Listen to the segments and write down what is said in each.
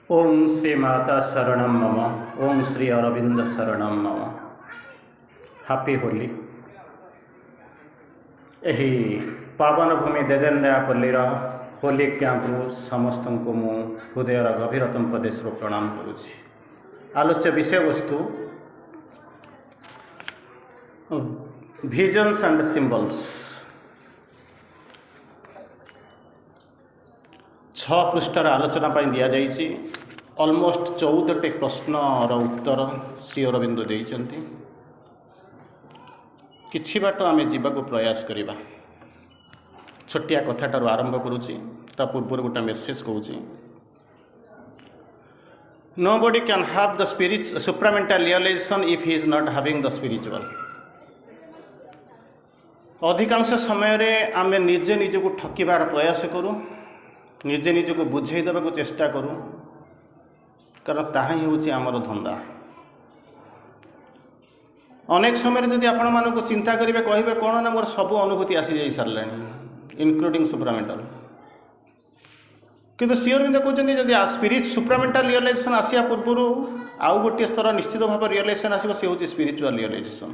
ओम श्री माता शरणम मम। ओम श्री अरविंद शरणम मम। हैप्पी होली। यही पावन भूमि देदेन्यापल्लीर होली कैंपू समस्त को मु हृदयर गभीरतम प्रदेश प्रणाम करुछि। आलोच्य विषय वस्तु विजन्स एंड सिंबल्स। 6 पृष्ठर आलोचना दि जाइए। ऑलमोस्ट 14टी प्रश्नर उत्तर श्री अरविंद देइचंती। किछि बाट आमे जीवाको प्रयास करिबा। छोटिया कथाटार आरंभ करुछि। ता पूर्व गोटे मेसेज कहूँ, nobody can have the supramental realization if he is not having the spiritual। अधिकांश समय रे आमे निजे निजको ठकिबार प्रयास करूँ, निजे निजको बुझाई देवाक चेष्टा करूँ, कारण ताहा ही होछि आमर धंदा। अनेक समय जदि आपण मानको चिंता करेंगे कहे कौन ना मोर सब अनुभूति आसी जाई सारे इनक्लूडिंग सुप्रामेंटाल। किंतु श्री अरविंद कहते जदि स्पिरिट सुप्रामेंटाल रियलाइजेशन आसिया पूर्व आउ गोटे स्तर निश्चित भाव रियलाइजेशन आसो सी हूँ स्पिरिचुअल रियलाइजेशन।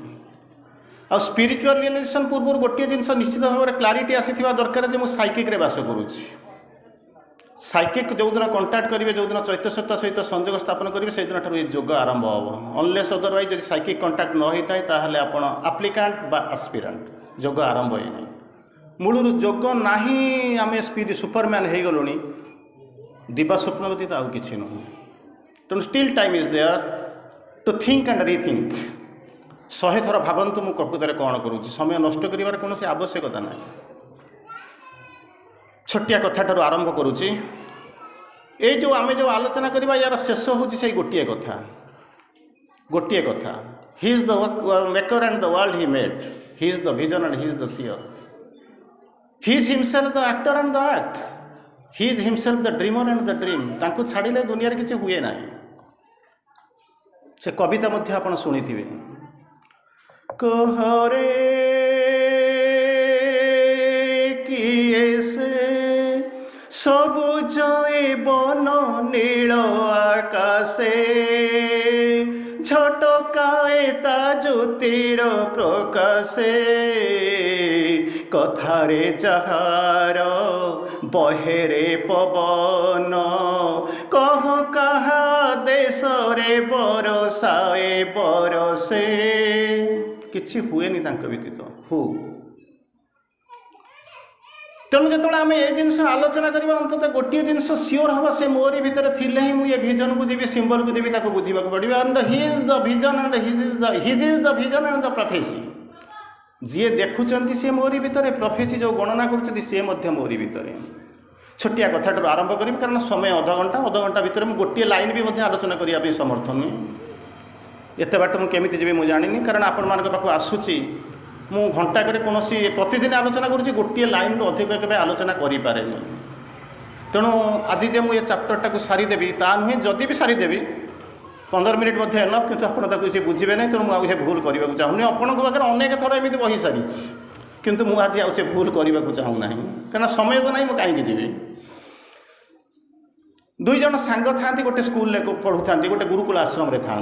आ स्पिरिचुअल रियलाइजेशन पूर्व गोटे जिनस निश्चित भाव में क्लारिटी आसी दरकार जे मुझे साइकिक रे बास करुच्ची। साइकिक जो दिन कंटाक्ट करेंगे, जो दिन चैत्य सत्ता सहित संयोग स्थापन करेंगे, से दिन ठार योग आरंभ हम। अनलेस अदरवाइज जब साइकिक कंटाक्ट न होता है ताहले आपण आप्लिकांट बा एस्पिरेंट योग आरंभ हो नहीं। मूलर योग ना आम सुपरमैन हो गलुणी दिवा स्वप्न व्यतीत आउ कि नुह। तेणु still time is there to think and rethink. 100 थर भावतु मु प्रकृत में कौन करुँच। समय नष्ट कर कौन आवश्यकता ना। छोटिया कथाटर आरंभ करुँची। ये जो आम जो आलोचना करवा यार शेष हूँ से गोटे कथा, गोटे कथा। He is the maker and the world he made. He is the vision and he is the seer. He is himself the actor and the act. He is himself the dreamer and the dream. तांको छाड़िले दुनिया किसी हुए ना। से कविता मध्य आपण शुणिथिबे, कहरे किए से सबुज बन नील आकाशे झटकाए ता ज्योतिर प्रकाशे कथारे जहार बहेरे पवन कह कहा देशरे बरसाए बरसे। किछि हुएनि तांक व्यतीत हु। तेणु जो आम ये जिन आलोचना करवा अंत गोटे जिन सियोर हवा से मोरी भितर थिले ही मुझे विजन को देवी, सिंबल को देवी, ताको बुझा पड़ो। And he is the vision and his is the vision and the prophecy. जी देखुं सी मोरी भितर, प्रोफेसी जो गणना कर सी मोरी भितर। छोटिया कथाटर आरंभ करी कारण समय अध घंटा भितर मुझे गोटे लाइन भी आलोचना करने समर्थ नुहे। एत बाट मुझे जी मुझे जानी, कारण आपण मान पाक आसूची मु घंटा करे कौन प्रतिदिन आलोचना करुँच, गोटे लाइन अधिक के आलोचना करें। तेणु आज जे मुझे चैप्टरटा को सारीदेवी ता नुहे। जदि भी सारीदेवी 15 मिनिट मध्य एनफ, कितु आपड़ किसी बुझे ना। तेणु मुझे भूल करने को चाहूनी। आपण पाखे अनेक थर एमती बही सारी, किंतु मुझे आज आसे भूल करने को चाहूना, कारण समय तो ना कहीं जी। 2 जन सांग था गोटे स्कूल पढ़ु था, गोटे गुरुकुल आश्रम था।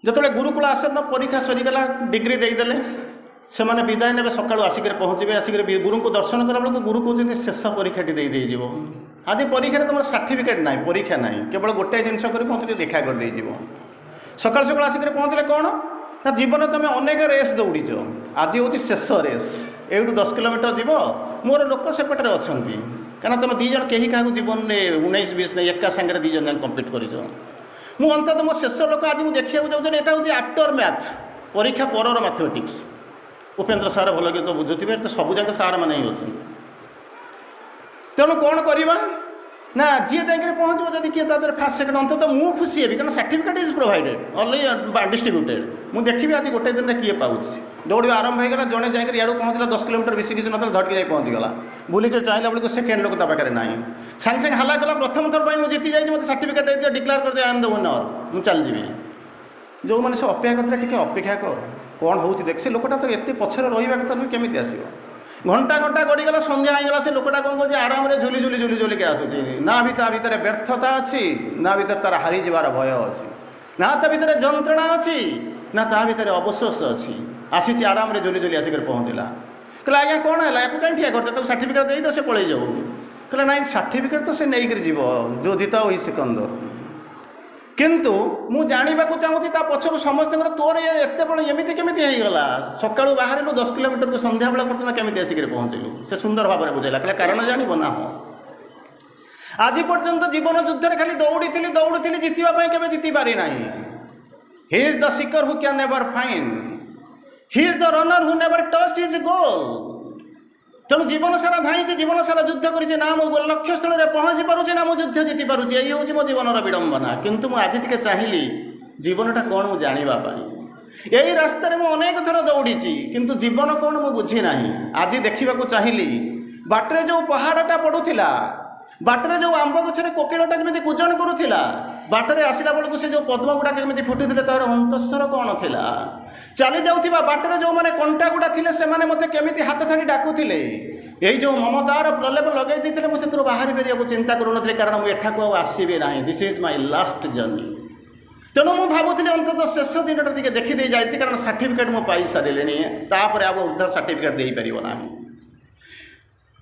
जिते गुरुकुल आश्रम परीक्षा सरीगला, डिग्री देदेले, से मैंने विदाय ने सकालू आसिक पहुँचे। आसिक गुरु को दर्शन कला बेलू गुरु कहते शेष परीक्षाटी देदेज। आज परीक्षा तुम सर्टिफिकेट ना, परीक्षा ना, केवल गोटे जिनस कर मत देखा कर सकाल सकाल आसिक पहुँचले कौन ना जीवन तुम अनेक रेस दौड़ीच। आज हूँ शेष रेस। एठू 10 किलोमीटर जीव, मोर लोक सेपटे अच्छा, क्या तुम 2 जन कहीं क्या जीवन में 19-20 नहीं एका सांगे 2 जन कम्प्लीट कर। मु अंततः मो शेष लोक आज मुझे देखा जाऊँ। यहाँ हूँ आफ्टर मैथ, परीक्षा पर मैथमेटिक्स। उपेन्द्र सार भल तो बुझुवे, तो सबूक सार मैंने ही अच्छा। तेणु कौन करवा ना जी जाकर पहुँचो जब किए फास्ट सेकेंड अंत मुझे खुशी हेबी, कारण certificate is provided already distributed. मुझे देखी आज गोटे दिन में किए पाऊँ। दौड़ा आरंभ होगा, जड़े जाकर इू पहुँचला 10 किलोमीटर बेसी किसी ना धटकी जाए पहुँचीगला। बुलिक चाहला बेलू सेकेंड लोक पाखे ना सांगे सांगे हल्ला कला। प्रथम थर पर मुझे जीती जाए, मतलब सर्टिफिकेट दे दिया, डिक्लेयर कर दिया आई एम द विनर, मुझे चल जी। जो मैंने अपेक्षा करते अपेक्षा कर कौन हो देख। से लोकटा तो एत पछरे रहा कथा नुहे, केमी आसो। ঘণ্টা ঘণ্টা গড়িগলা সন্ধ্যা হয়ে গলা সে লোকটা কম করছে আরামে ঝুলি ঝুলি ঝুলি ঝুলিকে আসুଛି না তা ভিতরে ব্যর্থতা ଅଛି না ভিতরে তার হারিଯିବାର ভয় ଅଛି না তা ভিতরে যন্ত্রণা ଅଛି না তা ভিতরে অবଶୋଷ ଅଛି ଆସିଛି ଆରାମରେ ଝୁଲି ଝୁଲି ଆସିକରି ପହଞ୍ଚିଲା କହିଲେ ଆଜ୍ଞା କ'ଣ ହେଲା ୟାକୁ କାହିଁ ଠିଆ କରିଛ ତାକୁ ସାର୍ଟିଫିକେଟ୍ ଦେଇ ତ ସେ ପଳେଇ ଯାଉ କହିଲେ ନାଇଁ ସାର୍ଟିଫିକେଟ୍ ତ ସେ ନେଇକରି ଯିବ ଯେଉଁ ଜିତା ହୋଇ ସିକନ୍ଦର କିନ୍ତୁ ମୁଁ ଜାଣିବାକୁ ଚାହୁଁଛି ତା ପଛରୁ ସମସ୍ତଙ୍କର ତୋର ଏତେବେଳେ ଏମିତି କେମିତି ହେଇଗଲା ସକାଳୁ ବାହାରିଲୁ 10 କିଲୋମିଟରକୁ ସନ୍ଧ୍ୟାବେଳେ ପର୍ଯ୍ୟନ୍ତ କେମିତି ଆସିକରି ପହଞ୍ଚିଲୁ ସେ ସୁନ୍ଦର ଭାବରେ ବୁଝେଇଲା କହିଲେ କାରଣ ଜାଣିବ ନା ହଁ ଆଜି ପର୍ଯ୍ୟନ୍ତ ଜୀବନ ଯୁଦ୍ଧରେ ଖାଲି ଦୌଡ଼ିଥିଲି ଜିତିବା ପାଇଁ କେବେ ଜିତି ପାରି ନାହିଁ he is the seeker who can never find he is the runner who never touched his goal ତେଣୁ ଜୀବନ ସାରା ଧାଇଁଛି ଜୀବନ ସାରା ଯୁଦ୍ଧ କରିଛି ନା ମୁଁ ଲକ୍ଷ୍ୟସ୍ଥଳରେ ପହଞ୍ଚି ପାରୁଛି ନା ମୁଁ ଯୁଦ୍ଧ ଜିତି ପାରୁଛି ଏଇ ହେଉଛି ମୋ ଜୀବନର ବିଡ଼ମ୍ବନା କିନ୍ତୁ ମୁଁ ଆଜି ଟିକେ ଚାହିଁଲି ଜୀବନଟା କ'ଣ ମୁଁ ଜାଣିବା ପାଇଁ ଏଇ ରାସ୍ତାରେ ମୁଁ ଅନେକ ଥର ଦୌଡ଼ିଛି କିନ୍ତୁ ଜୀବନ କ'ଣ ମୁଁ ବୁଝି ନାହିଁ ଆଜି ଦେଖିବାକୁ ଚାହିଁଲି ବାଟରେ ଯେଉଁ ପାହାଡ଼ଟା ପଡ଼ୁଥିଲା ବାଟରେ ଯେଉଁ ଆମ୍ବ ଗଛରେ କୋକିଳଟା ଯେମିତି କୂଜନ କରୁଥିଲା ବାଟରେ ଆସିଲା ବେଳକୁ ସେ ଯେଉଁ ପଦ୍ମ ଗୁଡ଼ାକ କେମିତି ଫୁଟିଥିଲେ ତାର ଅନ୍ତଃସ୍ୱର କ'ଣ ଥିଲା ଚାଲି ଯାଉଥିବା ବାଟରେ ଯେଉଁମାନେ କଣ୍ଟା ଗୁଡ଼ା ଥିଲେ ସେମାନେ ମୋତେ କେମିତି ହାତ ଠାରି ଡାକୁଥିଲେ ଏଇ ଯେଉଁ ମମତାର ପ୍ରଲେପ ଲଗାଇ ଦେଇଥିଲେ ମୁଁ ସେଥିରୁ ବାହାରି ପାରିବାକୁ ଚିନ୍ତା କରୁନଥିଲି କାରଣ ମୁଁ ଏଠାକୁ ଆଉ ଆସିବି ନାହିଁ this is my last journey ତେଣୁ ମୁଁ ଭାବୁଥିଲି ଅନ୍ତତଃ ଶେଷ ଦିନଟା ଟିକେ ଦେଖିଦେଇ ଯାଇଛି କାରଣ ସାର୍ଟିଫିକେଟ୍ ମୁଁ ପାଇସାରିଲିଣି ତାପରେ ଆଉ ଉର୍ଦ୍ଧ୍ୱ ସାର୍ଟିଫିକେଟ୍ ଦେଇପାରିବ ନାହିଁ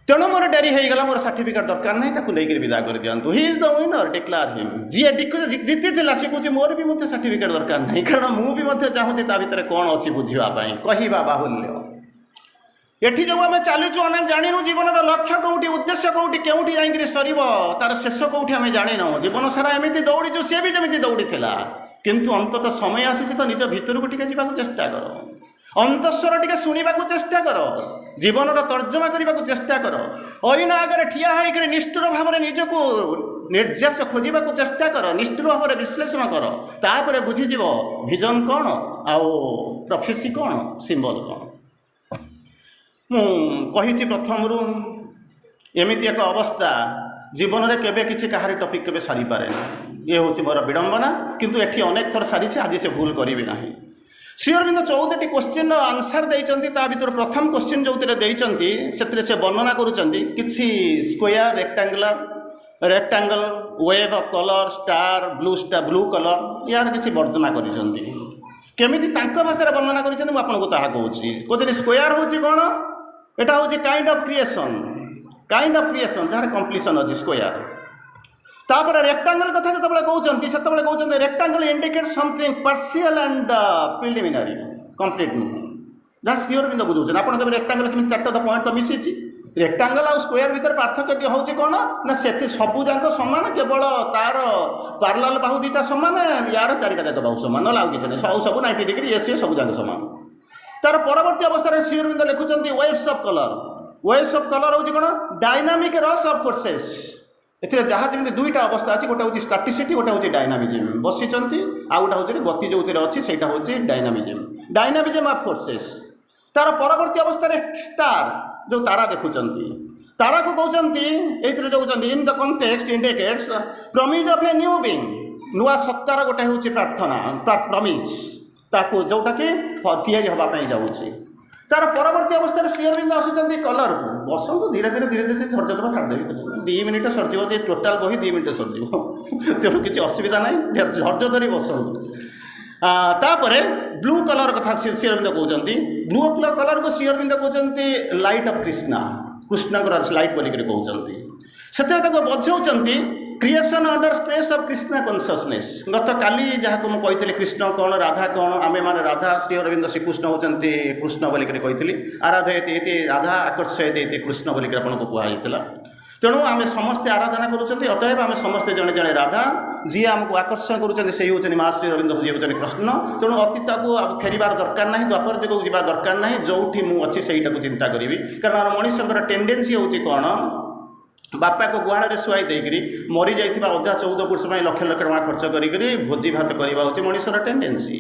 ତେଣୁ ମୋର ଡେରି ହେଇଗଲା ମୋର ସାର୍ଟିଫିକେଟ୍ ଦରକାର ନାହିଁ ତାକୁ ନେଇକରି ବିଦା କରିଦିଅନ୍ତୁ he is the winner declare him ଯିଏ ଜିତିଥିଲା ସେ କହୁଛି ମୋର ବି ମଧ୍ୟ ସାର୍ଟିଫିକେଟ୍ ଦରକାର ନାହିଁ କାରଣ ମୁଁ ବି ମଧ୍ୟ ଚାହୁଁଛି ତା ଭିତରେ କ'ଣ ଅଛି ବୁଝିବା ପାଇଁ କହିବା ବାହୁଲ୍ୟ ଏଠି ଯେଉଁ ଆମେ ଚାଲୁଛୁ ଆମେ ଜାଣିନୁ ଜୀବନର ଲକ୍ଷ୍ୟ କେଉଁଠି ଉଦ୍ଦେଶ୍ୟ କେଉଁଠି ଯାଇକରି ସରିବ ତାର ଶେଷ କେଉଁଠି ଆମେ ଜାଣିନୁ ଜୀବନ ସାରା ଏମିତି ଦୌଡ଼ିଛୁ ସିଏ ବି ଯେମିତି ଦୌଡ଼ିଥିଲା କିନ୍ତୁ ଅନ୍ତତଃ ସମୟ ଆସିଛି ତ ନିଜ ଭିତରକୁ ଟିକେ ଯିବାକୁ ଚେଷ୍ଟା କର ଅନ୍ତଃସ୍ୱର ଟିକେ ଶୁଣିବାକୁ ଚେଷ୍ଟା କର ଜୀବନର ତର୍ଜମା କରିବାକୁ ଚେଷ୍ଟା କର ଅଇନା ଆଗରେ ଠିଆ ହୋଇକରି ନିଷ୍ଠୁର ଭାବରେ ନିଜକୁ ନିର୍ଯାସ ଖୋଜିବାକୁ ଚେଷ୍ଟା କର ନିଷ୍ଠୁର ଭାବରେ ବିଶ୍ଳେଷଣ କର ତାପରେ ବୁଝିଯିବ ଭିଜନ୍ କ'ଣ ଆଉ ପ୍ରଫେସି କ'ଣ ସିମ୍ବଲ୍ କ'ଣ ମୁଁ କହିଛି ପ୍ରଥମରୁ ଏମିତି ଏକ ଅବସ୍ଥା ଜୀବନରେ କେବେ କିଛି କାହାରି ଟପିକ୍ କେବେ ସାରିପାରେନି ଇଏ ହେଉଛି ମୋର ବିଡ଼ମ୍ବନା କିନ୍ତୁ ଏଠି ଅନେକ ଥର ସାରିଛି ଆଜି ସେ ଭୁଲ କରିବି ନାହିଁ ଶ୍ରୀ ଅରବିନ୍ଦ 14ଟି କ୍ୱେଶ୍ଚିନ୍ର ଆନ୍ସର୍ ଦେଇଛନ୍ତି ତା ଭିତରୁ ପ୍ରଥମ କ୍ୱେଶ୍ଚିନ୍ ଯେଉଁଥିରେ ଦେଇଛନ୍ତି ସେଥିରେ ସେ ବର୍ଣ୍ଣନା କରୁଛନ୍ତି କିଛି square rectangle wave of colour star blue colour ୟାର କିଛି ବର୍ଣ୍ଣନା କରିଛନ୍ତି କେମିତି ତାଙ୍କ ଭାଷାରେ ବର୍ଣ୍ଣନା କରିଛନ୍ତି ମୁଁ ଆପଣଙ୍କୁ ତାହା କହୁଛି ସ୍କୋୟାର ହେଉଛି କ'ଣ ଏଟା ହେଉଛି କାଇଣ୍ଡ ଅଫ୍ କ୍ରିଏସନ୍ ଯାହାର କମ୍ପ୍ଲିସନ୍ ଅଛି ସ୍କୋୟାର ତାପରେ ରେକ୍ଟାଙ୍ଗଲ କଥା ଯେତେବେଳେ କହୁଛନ୍ତି rectangle indicate something partial and preliminary complete ନୁହଁ ଯାହା ଶ୍ରୀ ଅରବିନ୍ଦ ବୁଝାଉଛନ୍ତି ଆପଣ କେବେ ରେକ୍ଟାଙ୍ଗଲ କେମିତି 4ଟା ପଏଣ୍ଟ ତ ମିଶିଛି ରେକ୍ଟାଙ୍ଗଲ ଆଉ ସ୍କୋୟାର ଭିତରେ ପାର୍ଥକ୍ୟଟି ହେଉଛି କ'ଣ ନା ସେଥି ସବୁଯାକ ସମାନ କେବଳ ତାର ପାର୍ଲାଲ ବାହୁ ଦୁଇଟା ସମାନ ୟାର 4ଟା ଯାକ ବାହୁ ସମାନ ନହେଲେ ଆଉ କିଛି ନାହିଁ ସବୁ 90 ଡିଗ୍ରୀ ସିଏ ସବୁଯାକ ସମାନ ତାର ପରବର୍ତ୍ତୀ ଅବସ୍ଥାରେ ଶ୍ରୀ ଅରବିନ୍ଦ ଲେଖୁଛନ୍ତି ୱେଭ୍ସ ଅଫ୍ କଲର୍ ହେଉଛି କ'ଣ ଡାଇନାମିକ୍ ରସ୍ ଅଫ୍ ଫୋର୍ସେସ୍ ଏଥିରେ ଯାହା ଯେମିତି ଦୁଇଟା ଅବସ୍ଥା ଅଛି ଗୋଟେ ହେଉଛି ଷ୍ଟାଟିସିଟି ଗୋଟେ ହେଉଛି ଡାଇନାମିଜିମ୍ ବସିଛନ୍ତି ଆଉ ଗୋଟେ ହେଉଛି ଗତି ଯେଉଁଥିରେ ଅଛି ସେଇଟା ହେଉଛି ଡାଇନାମିଜିମ୍ ଅଫ୍ ଫୋର୍ସେସ୍ ତାର ପରବର୍ତ୍ତୀ ଅବସ୍ଥାରେ ଷ୍ଟାର ଯେଉଁ ତାରା ଦେଖୁଛନ୍ତି ତାରାକୁ କହୁଛନ୍ତି ଏଇଥିରେ ଦେଉଛନ୍ତି in the context indicates promise of A new being ନୂଆ ସତ୍ତାର ଗୋଟେ ହେଉଛି ପ୍ରମିଜ୍ ତାକୁ ଯେଉଁଟାକି ତିଆରି ହେବା ପାଇଁ ଯାଉଛି ତାର ପରବର୍ତ୍ତୀ ଅବସ୍ଥାରେ ଶ୍ରୀ ଅରବିନ୍ଦ ଆସୁଛନ୍ତି କଲର୍କୁ ବସନ୍ତୁ ଧୀରେ ଧୀରେ ଧୈର୍ଯ୍ୟ ଦେବା ଛାଡ଼ିଦେବି 2 ମିନିଟ୍ ସରିଯିବ ଯେ ଟୋଟାଲ୍ ବହି 2 ମିନିଟ୍ ସରିଯିବ ତେଣୁ କିଛି ଅସୁବିଧା ନାହିଁ ଧୈର୍ଯ୍ୟ ଧରି ବସନ୍ତୁ ତାପରେ ବ୍ଲୁ କଲର୍ କଥା ଶ୍ରୀ ଅରବିନ୍ଦ କହୁଛନ୍ତି ବ୍ଲୁ କଲର୍କୁ ଶ୍ରୀ ଅରବିନ୍ଦ କହୁଛନ୍ତି ଲାଇଟ୍ ଅଫ୍ କୃଷ୍ଣଙ୍କର ଲାଇଟ୍ ବୋଲିକରି କହୁଛନ୍ତି ସେଥିରେ ତାକୁ ବୁଝାଉଛନ୍ତି creation under stress of Krishna consciousness ଗତକାଲି ଯାହାକୁ ମୁଁ କହିଥିଲି କୃଷ୍ଣ କ'ଣ ରାଧା କ'ଣ ଆମେମାନେ ରାଧା ଶ୍ରୀ ଅରବିନ୍ଦ ଶ୍ରୀକୃଷ୍ଣ ହେଉଛନ୍ତି କୃଷ୍ଣ ବୋଲିକରି କହିଥିଲି ଆରାଧୟତେ ଇତି ରାଧା ଆକର୍ଷୟତେ ଇତି କୃଷ୍ଣ ବୋଲିକରି ଆପଣଙ୍କୁ କୁହାଯାଇଥିଲା ତେଣୁ ଆମେ ସମସ୍ତେ ଆରାଧନା କରୁଛନ୍ତି ଅତଏବ ଆମେ ସମସ୍ତେ ଜଣେ ଜଣେ ରାଧା ଯିଏ ଆମକୁ ଆକର୍ଷଣ କରୁଛନ୍ତି ସେଇ ହେଉଛନ୍ତି ମା ଶ୍ରୀ ଅରବିନ୍ଦ ଯିଏ ହେଉଛନ୍ତି କୃଷ୍ଣ ତେଣୁ ଅତୀତକୁ ଫେରିବାର ଦରକାର ନାହିଁ ଦ୍ୱାପର ଯୁଗକୁ ଯିବା ଦରକାର ନାହିଁ ଯେଉଁଠି ମୁଁ ଅଛି ସେଇଟାକୁ ଚିନ୍ତା କରିବି କାରଣ ମଣିଷଙ୍କର ଟେଣ୍ଡେନ୍ସି ହେଉଛି କ'ଣ ବାପାକୁ ଗୁହାଳରେ ଶୁଆଇ ଦେଇକରି ମରିଯାଇଥିବା ଅଜା 14 ପୁରୁଷ ପାଇଁ ଲକ୍ଷ ଲକ୍ଷ ଟଙ୍କା ଖର୍ଚ୍ଚ କରିକରି ଭୋଜି ଭାତ କରିବା ହେଉଛି ମଣିଷର ଟେଣ୍ଡେନ୍ସି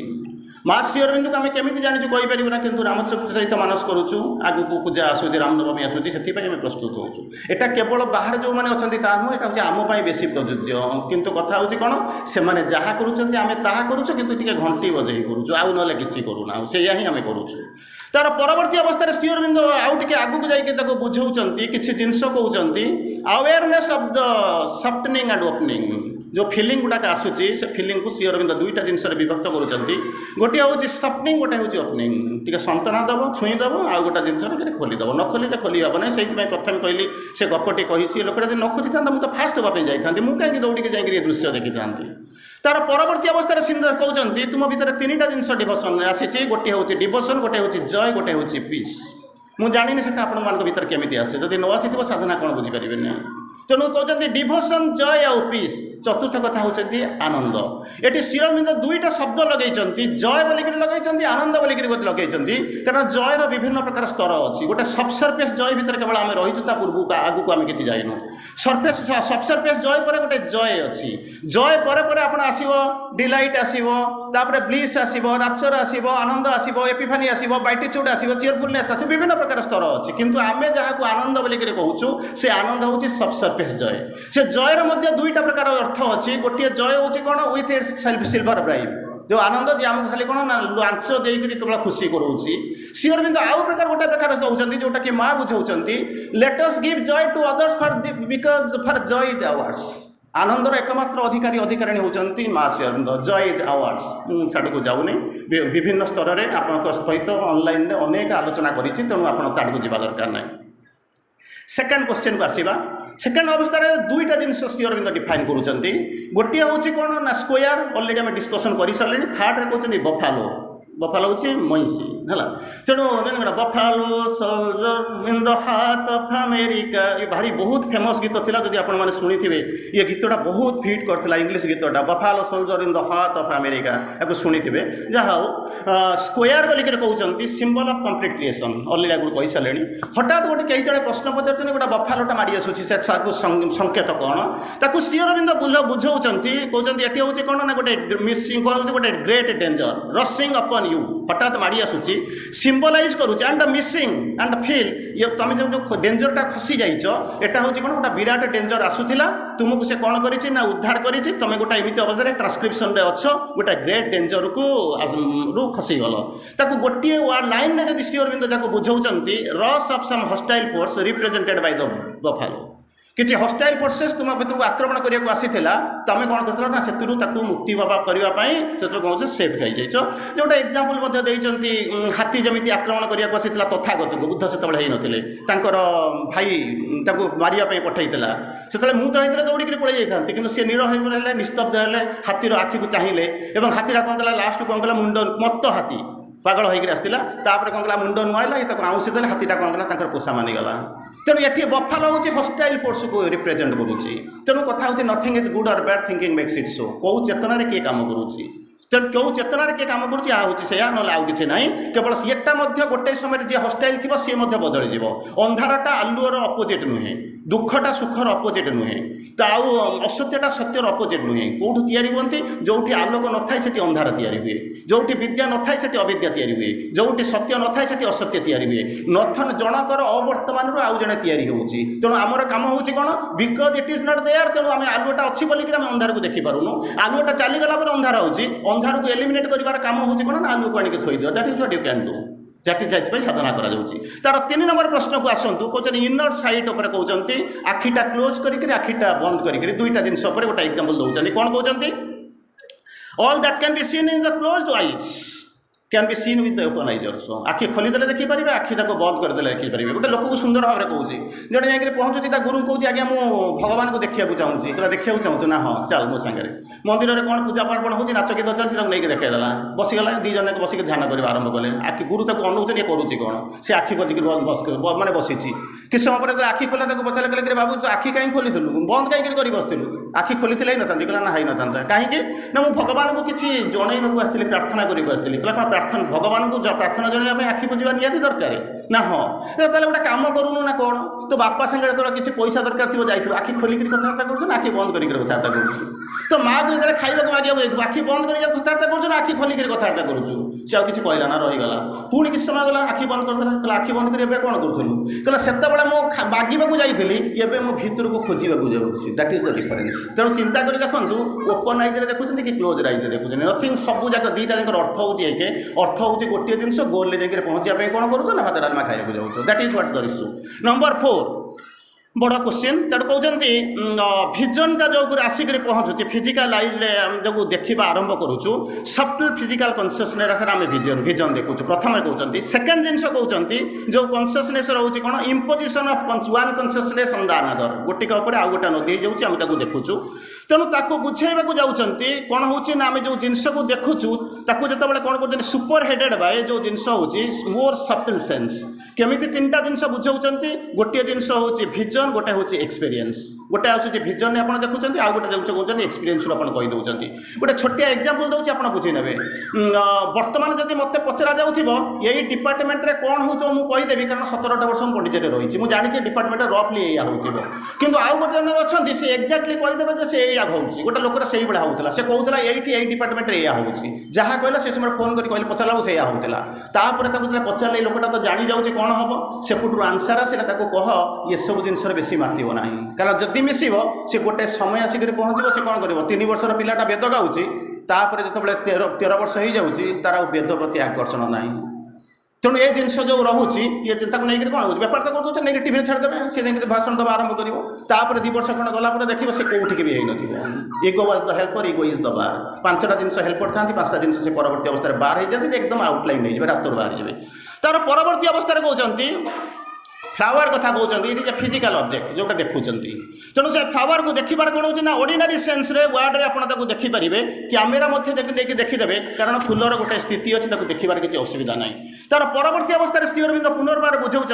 माँ श्री अरविंद को आम केमी जानी कहीपर ना कि रामचरित मानस करुचु आग को पूजा आसूँ रामनवमी आसूँ से प्रस्तुत होचु एटा केवल बाहर जो मैंने अच्छा नुह एटा आम बेसी प्रযোज्य किंतु कथा हूँ कौन से जहाँ करुँच आम ताहा करुचु किंतु टिके घंटी बजे करुचु आउ ना कि करूना से आम करुचु तार परवर्ती अवस्था श्री अरविंद आउ टे आगू जाकि बुझाऊँ किसी जिनस कहते awareness of the softening and opening जो फिलिंग गुड़ाक आसूची से फिलिंग को श्री अरविंद दुईटा जिनस विभक्त करुँच गोटे हूँ सफ्टनिंग गोटे हूँ ओपनिंग टे संतना दब छुईदब आउ गोटे जिनस खोलीदब न खोली खोली हे ना से प्रथम कहली से गपटी कही लोक न खोजी था मुझे फास्ट हाँपी जाती मुझे कहीं दौड़ी जाए दृश्य देखी था तार परवर्ती अवस्था सिंह कहते तुम भर तीन टा जिन डिवोशन आसी गोटे हूँ डिवोशन गोटे हूँ जय गोटे हूँ पीस मुझे जानी से भर केमी आसे जब न आसी साधना कौन बुझीपारे ना तेणु कहते डिवोशन जय आउ पीस चतुर्थ कथा होती आनंद ये श्री अरविंद दुईटा शब्द लगे जय बोलिक लगे आनंद बोलिक लगे कारण जयर विभिन्न प्रकार स्तर अच्छी गोटे सबसरफेस जय भितर केवल आम रहीचु पूर्व आगू को आम कि जाइनु सरफेस सबसरफेस जय पर गोटे जय अच्छी जय पर आप आसो डिलाइट आसो ब्लिस आसो राप्चर आसो आनंद आसो एपिफानी आसो बाइटिच्यूड आसो चीयरफुलनेस आसो विभिन्न प्रकार स्तर अच्छी किंतु आम जहाँ आनंद बोलिक कहूँ से आनंद हूँ सबसरफेस जय से जयर मध्य दुईटा प्रकार अर्थ अच्छी गोटे जय हूँ कौन विथ सिल्वर ब्राइब जो आनंद जी आमको खाली कौन ना लांच देकर केवल खुशी करोची श्री अरविंद आउ प्रकार गोटे प्रकार कहते जोटा कि माँ बुझाऊँ let us give joy to others for because for joy is ours आनंदर एकमात्र अधिकारी अधिकारिणी होती माँ श्री अरविंद जय इज आवर्स साड़ को जाऊनी विभिन्न स्तर में आप सहित ऑनलाइन अनेक आलोचना करी तेणु आप को जावा दरकार ना सेकेंड क्वेश्चन को आसवा सेकेंड अवस्था दुईटा जिनस श्री अरविंद डिफाइन करुँच गोटे हूँ कौन ना स्क्वायर अलरेडी आम डिस्कसन कर सारे थर्ड रे कहते बफालो बफालो हूँ महिषी है तेणु Buffalo Soldier in the heart of America ये भारी बहुत फेमस गीत थिला जदि आपण माने सुनी थिबे ये गीतटा बहुत फिट करथिला इंग्लिश गीतटा Buffalo Soldier in the heart of America याको सुनी थिबे जहा स्क्वायर बोली के कहउचंती symbol of complete creation already आगु कहि सालेनी हठात गोटे कई जणे प्रश्न पचारतनी गोटा बफालोटा माडी आसुची से साकु संकेत कोन ताकु श्री अरविंद बुझाउचंती कहउचंती एटी होची कोन ना गोटे मिसिंग गोटे great danger rushing upon you हठात माड़ी आसूची सिंबलाइज करुचे एंड मिसिंग एंड फील ये तुम जो डेंजरटा खसी जाइच एटा हूँ कौन गोटे विराट डेंजर आसूला तुमको से कौन करी ना उद्धार करी तुम गोटे एमती अवस्था ट्रांसक्रिप्शन रे अच्छ गोटे ग्रेट डेंजर को रू खसीगल ताकू गोटे लाइन में जब श्री अरविंद जाको बुझाऊँ रस of some hostile force represented by the buffalo किसी हॉस्टाइल फोर्सेस तुम भर को आक्रमण करने को आसीला तुम कौन कर ना से मुक्ति बाबा करने से कौन सेफ खाई जाइछ जोटा एग्जाम्पल हाथी जमी आक्रमण करने को आसीला तथागत को बुद्ध से होते भाई मारे पठाइला से मुझे तो दौड़ी पड़े जाती कि सी निर निस्तब्ध है हाथीर आखि को चाहिए और हाथीटा कौन कला लास्ट कौन कला मुंड मत हाथी पागल होकर आसला कौन कला मुंड नुआला आउसी देने हाथीटा कौन कला पोषा मानिगला तेणु ये बफालो हूँ हॉस्टाइल फोर्स को रिप्रेजेंट करुच्ची तेणु कथा हूँ नथिंग इज गुड और bad thinking makes it so कौ चेतना किए काम करुच्ची तेणु क्यों चेतनार किए काम करुच्ची हूँ से ना आउ कि ना केवल सीटा गोटे समय जी हॉस्टाइल थी सी बदली अंधारटा आलुअर अपोजिट नुहे दुखटा सुखर अपोजिट नुहे तो आउ असत्यटा सत्यर अपोजिट नुहे कौटू तैयारी होती जो आलोक न थाए से अंधार तैयारी हुए जो विद्या न थाए से अविद्या तैयारी हुए जो सत्य न थाए से असत्य तैयारी हुए नथन जनकर अवर्तमान आउ जड़े तैयारी होची तेणु आमर काम हूँ कौन because it is not there तेणु आम आलुटा अच्छी बोलिक अंधार को देखिपारूनु आलुटा चलीगला अंधार होची अंधार को एलिमिनेट कर काम हूँ कौन ना आलू को आनिक थोड़ी दियो that is what you can do जाति जाति साधना करा तार 3 नंबर प्रश्न को आसतु कहते इनर साइट उपर कहते आखिटा क्लोज करके आखिटा बंद करके दुईटा जिनस गोटे एग्जांपल दौरान कौन कहते all that can be seen in the closed eyes can be seen with the open eyes also आखि खोलीदेले देखिपारे आखि ताको बंद करदेले देखिपारे गोटे लोक को सुंदर भाव में कहूँ जड़े जाकर पहुँचुची गुरु कहूँ आज्ञा मु भगवान को देखा चाहूँगी कहला देखा चाहूँ ना हाँ चल मो सांगे मंदिर में कौन पूजा पार्वण हो नाच गीत चलती नहीं देखला बसीगला दी जन बसिक ध्यान करवा आरंभ कले आखि गुरु ताको अनुचन ये करुच्ची कौन से आखि बजिक माने बसी କିଛି ସମୟ ପରେ ଆଖି ଖୋଲା ତାକୁ ପଚାରିଲେ କହିଲେ ବାବୁ ତୁ ଆଖି କାହିଁ ଖୋଲିଥିଲୁ ବନ୍ଦ କାହିଁକି କରି ବସିଥିଲୁ ଆଖି ଖୋଲିଥିଲେ ହେଇନଥାନ୍ତି କହିଲା ନା ହେଇନଥାନ୍ତା କାହିଁକି ନା ମୁଁ ଭଗବାନଙ୍କୁ କିଛି ଜଣେଇବାକୁ ଆସିଥିଲି ପ୍ରାର୍ଥନା କରିବାକୁ ଆସିଥିଲି କହିଲା କ'ଣ ପ୍ରାର୍ଥନା ଭଗବାନଙ୍କୁ ପ୍ରାର୍ଥନା ଜଣାଇବା ପାଇଁ ଆଖି ବୁଝିବା ନିହାତି ଦରକାର ନା ହଁ ତାହେଲେ ଗୋଟେ କାମ କରୁନୁ ନା କ'ଣ ତୋ ବାପା ସାଙ୍ଗରେ ଯେତେବେଳେ କିଛି ପଇସା ଦରକାର ଥିବ ଯାଇଥିବ ଆଖି ଖୋଲିକିରି କଥାବାର୍ତ୍ତା କରୁଛୁ ନା ଆଖି ବନ୍ଦ କରିକି କଥାବାର୍ତ୍ତା କରୁଛୁ ତ ମାଆକୁ ଯେତେବେଳେ ଖାଇବାକୁ ମାଗିବାକୁ ଯାଇଥିବ ଆଖି ବନ୍ଦ କରିକି କଥାବାର୍ତ୍ତା କରୁଛୁ ନା ଆଖି ଖୋଲିକିରି କଥାବାର୍ତ୍ତା କରୁଛୁ ସେ ଆଉ କିଛି କହିଲା ନା ରହିଗଲା ପୁଣି କିଛି ସମୟ ଗଲା ଆଖି ବନ୍ଦ କରିଦେଲା କହିଲା ଆଖି ବନ୍ଦ କରି ଏବେ କ'ଣ କରୁଥିଲୁ କହିଲା ସେତେବେଳେ ମୁଁ ମାଗିବାକୁ ଯାଇଥିଲି ଏବେ ମୁଁ ଭିତରକୁ ଖୋଜିବାକୁ ଯାଉଛି ଦ୍ୟାଟ୍ ଇଜ୍ ଦ ଡିଫରେନ୍ସ ତେଣୁ ଚିନ୍ତା କରି ଦେଖନ୍ତୁ ଓପନ୍ ଆଇଜ୍ରେ ଦେଖୁଛନ୍ତି କି କ୍ଲୋଜ୍ ଆଇଜ୍ରେ ଦେଖୁଛନ୍ତି ନଥିଙ୍ଗ ସବୁ ଯାକ ଦୁଇଟା ଯାକର ଅର୍ଥ ହେଉଛି ଏକେ ଅର୍ଥ ହେଉଛି ଗୋଟିଏ ଜିନିଷ ଗୋଲ୍ରେ ଯାଇକି ପହଞ୍ଚିବା ପାଇଁ କ'ଣ କରୁଛ ନା ଭାତ ଡାଲମା ଖାଇବାକୁ ଯାଉଛ that is what the issue number 4 बड़ क्वेश्चन तेणु कहते भिजनटा जो आसिक पहुँचुचे फिजिकाल आइज्रे जो देखा आरंभ करुचु सफ्टवेयर फिजिकाल कन्सियसनेस आम भिजन भिजन देखु प्रथम कहते सेकेंड जिनस कहते जो कन्सियसनेस रोचे कौन imposition of one consciousness on the another Gothic आउ गोटे नदी जाऊँ देखुचु तेणु ताकू बुझेबा जाऊँगी कौन होची ना आम जो जिनस को देखुचु ताकू जिते कौन कर सुपर हेडेड बाय जो जिनस होची मोर सफ्टल सेन्स केमिति तीनटा जिनस बुझाऊँगी गोटे जिनस होची भिजन गोटे हूँ एक्सपीरियंस गोटे आसूँ भिजन आप देखुं आउ गोटे जो कहते एक्सपीरियंस कहीदे गोटे छोटिया एग्जांपल दूसरी आप बुझी ने बर्तमान जब मत पचरा जाऊँ यही डिपार्टमेंट रे कौन हो मुझे कहीदेवी कारण 17टा वर्ष पंडिचेरी रही मुझे जानी डिपार्टमेंट रफली या हो कि आउ गोटे जन अच्छा से एक्जाक्टली कहीदेवे से या होगी गोटे लोकर से भाया होता से कहूला ये डिपार्टमेंट या हो जहाँ कहला से समय फोन कर पचारा से या होता पचारे लोकटा तो जानी जाऊँगी कौन हम सेपटू आंसर आसला कह ये सब जिन बेसी मातिब ना कारण जदि मिसब सी गोटे समय आसिक पहुँच से कौन कर 3 वर्षर पिलाटा वेद गाँची तापर जो 13 वर्ष हो जाऊँगी तार वेद प्रति आकर्षण ना तेणु ये जिन जो रोचे ये नहीं कौन हो बेपार तो करदे नहीं टी छाड़देवे सी भाषण दबा आरंभ कर 2 वर्ष खंड गला देखिए से कौटिक भी होती ego was the helper ego is the bar 5टा जिन हेल्पर था 5टा जिन से परवर्त अवस्था बाहर हो जाती एकदम आउटलाइन नहीं रास्ता बाहर जाए तार परवर्त अवस्था कहते फ्लावर कथा कहते ये फिजिकाल ऑब्जेक्ट जोटा देखुं तेणु से फ्लावर को देखिबार कौन होना ऑर्डिनरी सेंस रे वर्ड रे आपन ताको देखिपारे कैमेरा देखिदेवे कारण फुलर गोटे स्थिति अच्छी देखिबार किसी असुविधा ना तार परवर्ती अवस्था श्री अरविंद पुनर्बार बुझाऊँ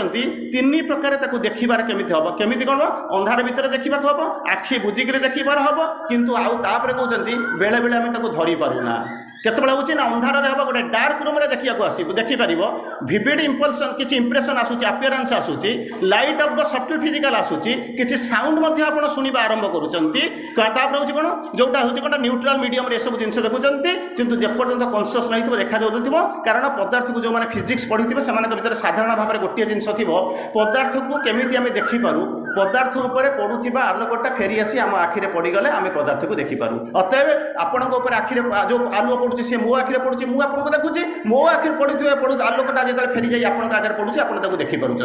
3 प्रकार देखिबार केमिति हम केमिति कौन अंधार भितर देखा हम आखि बुझिक देखिबार हम किंतु आउ तापर कहते बेले बेले आम धरी पारुना केतबेले होची ना अंधार रे हबा गोटे डार्क रूम रे देखिया को आसी देखि परिबो विविड इंपल्सन किछि इंप्रेशन आसुची अपीयरेंस आसुची light of the subtle physical आसुची किछि साउंड मध्ये आपण सुनिबा आरंभ करूचंती तापर होची कोन जोटा होची कोन न्यूट्रल मीडियम रे सब जिंस देखुचंती किंतु जे पर्यंत कॉन्शियस नहीं थिबो देखा जाउथिबो कारण पदार्थ को जो माने फिजिक्स पढिथिबे समान भीतर साधारण भाव में गोटे जिंस थिबो पदार्थ को केमिति आमे देखि पारू पदार्थ ऊपर पडुथिबा आलोकटा फेरी आसी हम आखि रे पडी गले आमे पदार्थ को देखि पारू अतएव आपण को ऊपर आखि रे जो आलुओ सी मो आखिरे पड़ुची मुझे आपको देखुची मो आखिर पड़ी आलोकटा जो फेरी जाए आपन आगे पड़ुची आप देखिपुंट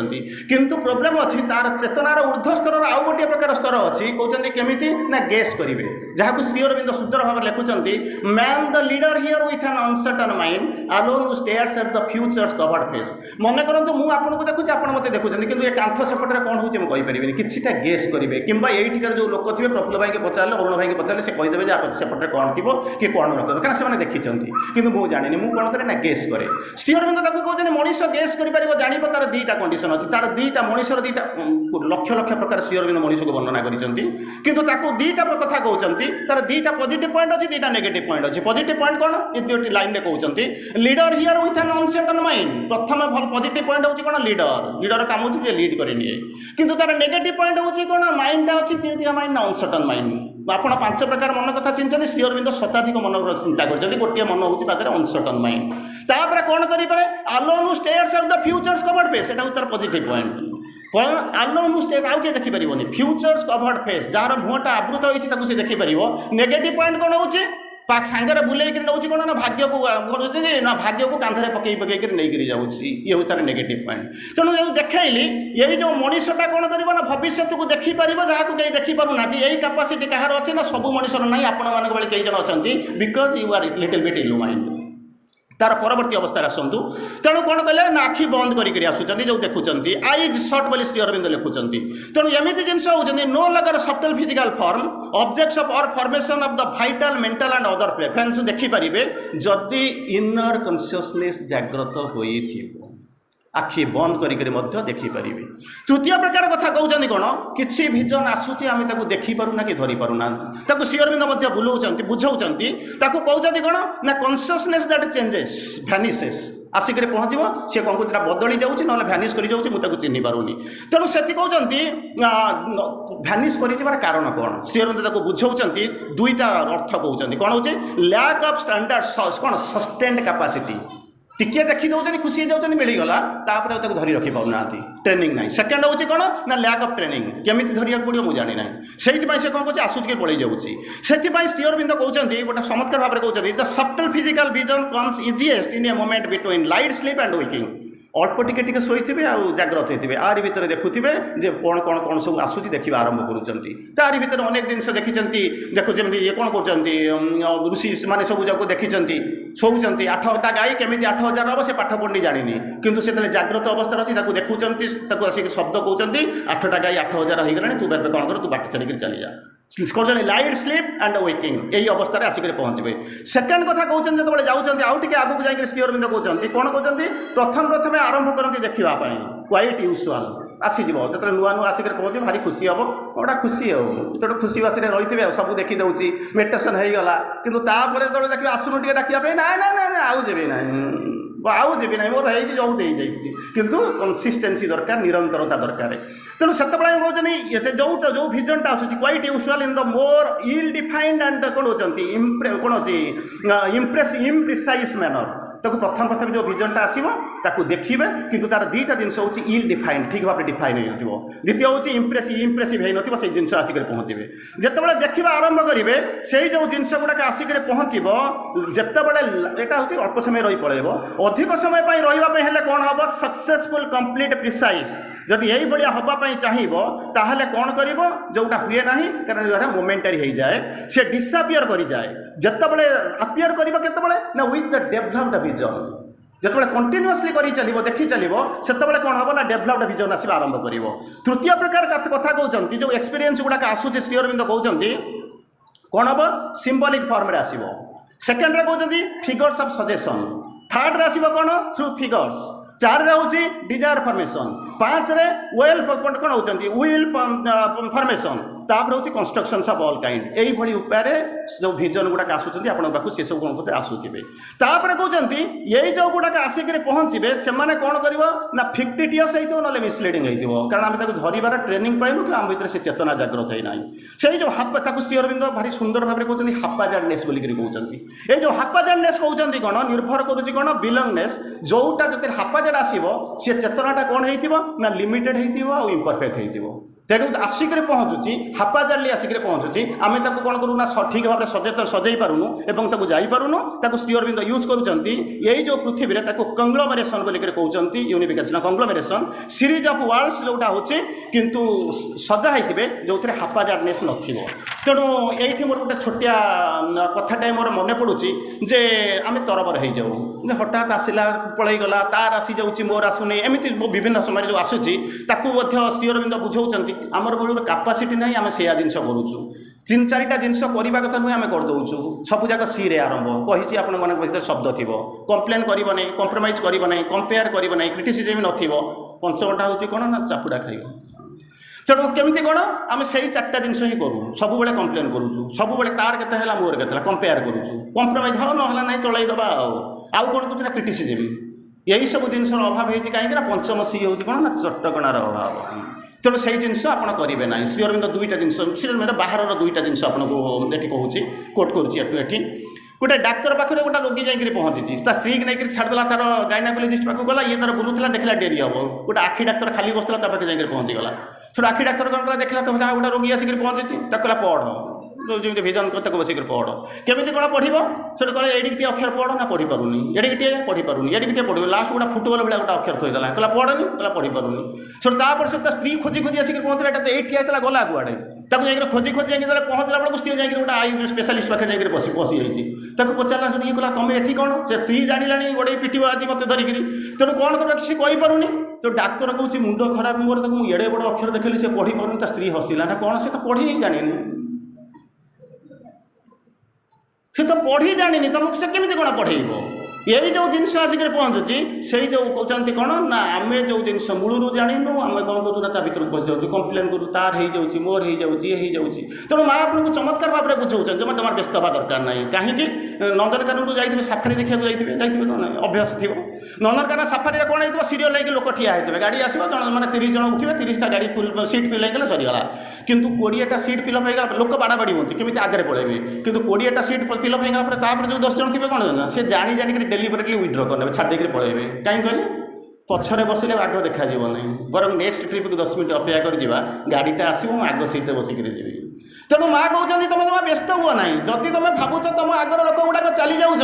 किंतु प्रोब्लेम अच्छी तार चेतनार ऊर्ध्व स्तर आउ गोटे प्रकार स्तर अच्छी कहते केमिति ना गेस करेंगे जहाँ श्री अरविंद सुंदर भाव लिखुंट man the leader here with an uncertain mind alone who stares at the futures covered face मन करंतु मु आपको देखुची आप मत देखुं कि ये कांथ सेपटे कौन हो कहीपरि किछिटा गेस करेंगे कि ये जो लोक थे प्रफुल्ल भाई के पचारे अरुण भाई के पचारे से कहीदेवे सेपटे कौन थी कि कौन न कारण से देखी किंतु मु जानी मु कौन करे ना गेस करे श्री अरविंद कहते मनीष गेस कर जान तार 2टा कंडीशन अच्छी तार 2टा मनीषर 2टा लक्ष लक्ष प्रकार श्री अरविंद मनीष को वर्णना किंतु 2टा कथा कहते तार 2टा पॉजिटिव पॉइंट अच्छी 2टा नेगेटिव पॉइंट अच्छी पॉजिटिव पॉइंट कौन ये 2टी लाइन में कहते leader here with an uncertain mind प्रथम पॉजिटिव पॉइंट होची कौन लीडर काम होची जे लीड करे निए किंतु तार नेगेटिव पॉइंट होची कौन माइंड अच्छी कि माइंड अनसर्टन माइंड आपण 5 प्रकार मन कथा चिंतन श्री अरविंद शताधिक मन चिंता कर गोटे मन होची तादरे अनसर्टन माइंड तापर कौन करें alone who stares at the futures covered face एटा तार positive point alone who stairs आउ के देखि परिबोनी फ्यूचर्स कवर्ड फेस जार मुहटा आवृत होईची ताकू से देखि परिबो नेगेटिव पॉइंट कौन होची सांगे बुलेक नौ कौन ना भाग्य को ना भाग्य को कांधे पकई नहीं जाऊँगी ये हूँ तार नेगेटिव पॉइंट तेणु जो देखली ये जो मनीषटा कौन कर भविष्य को देखिपर जहाँ को कहीं देखिपार ना यही कैपेसिटी कहार अच्छे ना सब मनीषर ना आपण मान कई जन अच्छा because you are little bit illumined तार परवर्ती अवस्था आसतु तेणु कौन कहले ना आखि बंद करके आसुँच जो देखुं आईज सट बोली श्री अरविंद लिखुंट तेणु एमती जिन होती no longer subtle physical form objects of और formation of the vital mental and other preference देखिपारे जदि इनर कॉन्शियसनेस जागृत होइथिबो आखि बंद करिकरी मध्य देखिपारे। तृतीय प्रकार कथा कहते कौन किसी भिजन आसूची आम देखी पारुना कि धरी पारुना ताकू श्री अरविंद बुझाऊँच ताकू कहते कौन ना कॉन्शियसनेस दैट चेंजेस भैनिसेस आसिक पहुँचो सी कौन कौन बदली जाऊँगी ना भैनिश कर मुझे चिन्ह पारूनी तेणु से कहते भैनिश कर कारण कौन श्री अरविंद बुझाऊँच दुईटा अर्थ कहते कौन हो लैक ऑफ स्टैंडर्ड कौन सस्टेन्ड कैपेसिटी टिके देखी दौरान खुशी जाऊँ मिलगला तापर धरी रखी पाऊना ट्रेनिंग ना सेकेंड हूँ कौन ना लैक ऑफ ट्रेनिंग केमी धरिया पड़ो मुझे जानी ना से कौन कहे आसूची पलि जाऊँगी से श्री अरविंद कहते गोटे चमत्कार भाव में कहते the subtle physical vision comes easiest in a moment between light sleep and waking अल्प टिके शोथे आ जाग्रत होते आरी भितर देखुवे जे कौन कौन कौन सब आसूची देखा आरंभ करी भितर अनेक जिन देखी देखो जमी ये कौन कर ऋषि मैंने सब जाक देखी शोचती 8टा गाई केमी 8,000 हम से पाठ पढ़नी जानी कितु से जाग्रत अवस्था अच्छी देखुं आसिक शब्द कहते 8टा गाई 8,000 हो गला तू कौन कर तू बाट चढ़ी चली जा कौन लाइट स्लीप एंड वेकिंग यही अवस्था आसिक पहुँचे। सेकेंड कथा कहते जो जाऊँच आउ टे आगू जाकर श्री अरविंद कहते कौन कहते प्रथम आरंभ करती देखापी क्वाइट यूजुआल आसीज जो नुआ नुआ आसिक पहुँचे भारी खुशी हम गोटा खुशी तो खुशी बासी रही है सब देखी दूसरी मेडिटेशन हो गला कि देखिए आसुन टे डाकिया ना ना ना ना आउ जेबी ना आउ जेबी ना मोर हो किंतु कंसिस्टेंसी दरकार निरंतरता दरकार तेणु से कहते जो भिजनटा आसूँ quite usual in the more ill defined and कौन कौन अच्छी इम्प्रिसाइज मैनर ताको प्रथम जो भिजनटा आसो ताकू देखिए किंतु तार दुईटा जिन हूँ इल डिफाइंड ठीक भाव डिफाइन हो द्वितीय हूँ इम्प्रेसिव हो न से जिन आसिक पहुँचे जिते देखा आरंभ करेंगे से जो जिनस गुड़ाक आसिक पहुँचो जितेबाला यहाँ हूँ अल्प समय रही पड़े अधिक समय रही कौन हम सक्सेसफुल कंप्लीट प्रिसाइज जदि यही भाया हाँपाई चाहिए ताहले कौन कर जोटा हुए ना कारण यहाँ मोमेंटारी हो जाए से डिसअपियर कर जाए जितेबाला अपियर कर विथ द डेभलप्ड विजन जिते कंटिन्यूअसली कर चलो देखी चलो से कौन हम ना डेभलप्ड विजन आसवा आरंभ कर। तृतीय प्रकार कथा कहते जो एक्सपीरियंस गुड़ाक आसूचे श्री अरविंद कहते कौन हम सिंबॉलिक फॉर्म रे आसीबो सेकेंड रे कहते फिगर्स ऑफ सजेशन थर्ड रे आसीबो कौन थ्रू फिगर्स 4 रे होची डिजायर फॉर्मेशन 5 रे वेल कौन होचंती विल फॉर्मेशन तापर होची कंस्ट्रक्शंस ऑफ ऑल काइंड एई भली उपाय जो विजन गुडा आसुचंती आपण बाकू से सब कोन कोते आसुथिबे तापर कहचंती एई जो गुडा आसिक रे पहुंचीबे से माने कोन करबो ना फिक्टिटियस हेइतो नले मिसलीडिंग हेइतो कारण हम ताकू धरिबार ट्रेनिंग पाइलु कि हम भीतर से चेतना जागृत है नाही सेई जो हापा ताकू श्री अरविंद भारी सुंदर भाबरे कहचंती हापाजार्डनेस बोली करी कहचंती ए जो हापाजार्डनेस कहचंती कोन निर्भर करूची कोन बिलोंगनेस जोटा जते हापा आसो सी चेतनाटा कौन हो लिमिटेड हो इम्परफेक्ट हो तेणु आसिक पहुँचुची हापाजार्ली आसिक पहुँचुची आम कौन करूँ ठीक भाव में सजई पारूनु और जापारूनु श्री अरविंद यूज करुँच यही जो पृथ्वी में कंग्लोमेरेसन बोलिक कहते यूनिफिकेशन कंग्लोमेरेसन सीरीज ऑफ वर्ल्ड्स जोटा हूँ किंतु सजा होते जो हापाजार्डनेस नथिबो तेणु ये मोर गोटे छोटिया कथाटा मोर मन पड़ुची जे आम तरबर हो जाऊ हठात आसला पलैगला तार आसी जाऊँगी मोर आसुनी एमती विभिन्न समय जो आसूची श्री अरविंद बुझाऊँच आमर बोल कैपेसिटी ना आम से जिन करुचु 3-4टा जिनस करवा कथा नुहे आम करदे सब जाक सी रे आरंभ कही आपत शब्द थी कंप्लेन करना कंप्रोमाइज करना कंपेयर करना क्रिटिसिजम नथिबो पंचमटा हूँ कौन ना चापुड़ा खाइब तेणु केमी कौन आम से 4टा जिनस ही करूँ सब बेले कंप्लेन करूँ सब बेले तार के मोर के कंपेयर करूँ कंप्रोमाइज हाँ ना ना चलईदबा आउ कौन करूँ क्रिटिसिजम यही सब जिनस अभाव होती कहीं पंचम सी हूँ कौन ना चटकणार अभाव तेणु से जिनस आप करेंगे ना श्री अरविंद 2टा जिन श्री बाहर 2टा जिन आपको ये कहूँ कोट करुँची गोटे डाक्तर पाखे गोटे रोगी जाकर पहुँची स्त्री की नहीं छाड़देला तार गायनाकोलोजिस्ट पाक गला ये तार बुलूला देखला डेरी हम गोटे आखि डाक्तर खाली बसला पाखे जाकर पहुँचीगला से आखि डाक्तर कौन देखला तो गोटे रोगी आसिक पहुँची कहला पढ़ जो भिजन को बसिक पढ़ केमी कौन पढ़ो से कहले ये अक्षर पढ़ ना पढ़ी पारूनी ये पढ़ी पारूनी ये पढ़ लास्ट गोटा फुटबल भाई गोटे अक्षर थोड़ा कहला पढ़नी कहला पढ़ी पारूनी से स्त्री खोजी खोजी आसिक पहुँचला ये ठिया गला कुआड़े जाकर खोजी खोजी जाकर पहुँचला बेलू स्त्री जाकर गोटे आई स्पेशलिस्ट पाखे जाकर बसी जाइए पचारा ये कहला तुम ये कौन से स्त्री जाना गोटे पिट आज मत धरिकी तेणु कौन कर किसी कहीपरूनी तो डाक्तर कहूँ मुंड खराब मोर एड़े बड़ अक्षर देखली से पढ़ी पारूनी स्त्री हसिला ना कौन से तो पढ़ी ही जानी से तो पढ़ी जानी तुमको से केमी कौन पढ़ेब यही जो जिनस आसिक पहुँचुची से जो कहते कौन ना आम जो जिनस मूलू जानू आम कौन करूँ ना भितर पशि जाऊँ कम्प्लेन करूँ तार हो जाऊँ मोर हो जाऊँ ये हो जाऊँ तेणु माँ आपको चमत्कार भाव में बुझाऊँ जमा जमा व्यस्त हवा दरकार ना कहीं नंदनकानन जाइए साफारी देखा जाइए ना अभ्यास थी नंदनकानन साफारी कौन हो सीरियल लेकिन लोक ठिया होते गाड़ी आसो मैंने 30 जन उठे 30टा गाड़ी फुल सीट फिल होगा सरीगला कितु 20टा सीट फिलअप होगा लोक बाड़ाबाड़ी हमें केमी आगे पड़े कि 20टा सीट फिलअप होगा जो 10 जन थे कौन से जाणी जाणी डेलीवरेटली विड्र करने छाड़ देकर पड़े कहीं कहले पछरे बसिले आग देखा ना बर नेक्स्ट ट्रिप को 10 मिनट अपेक्षा कर गाड़ीटा आसो आग सीट्रे बसिक जी तेणु माँ कहते तुम जमा व्यस्त हुआ ना जदि तुम भावुच तुम आगर लोक गुड़ाक चली जाऊँच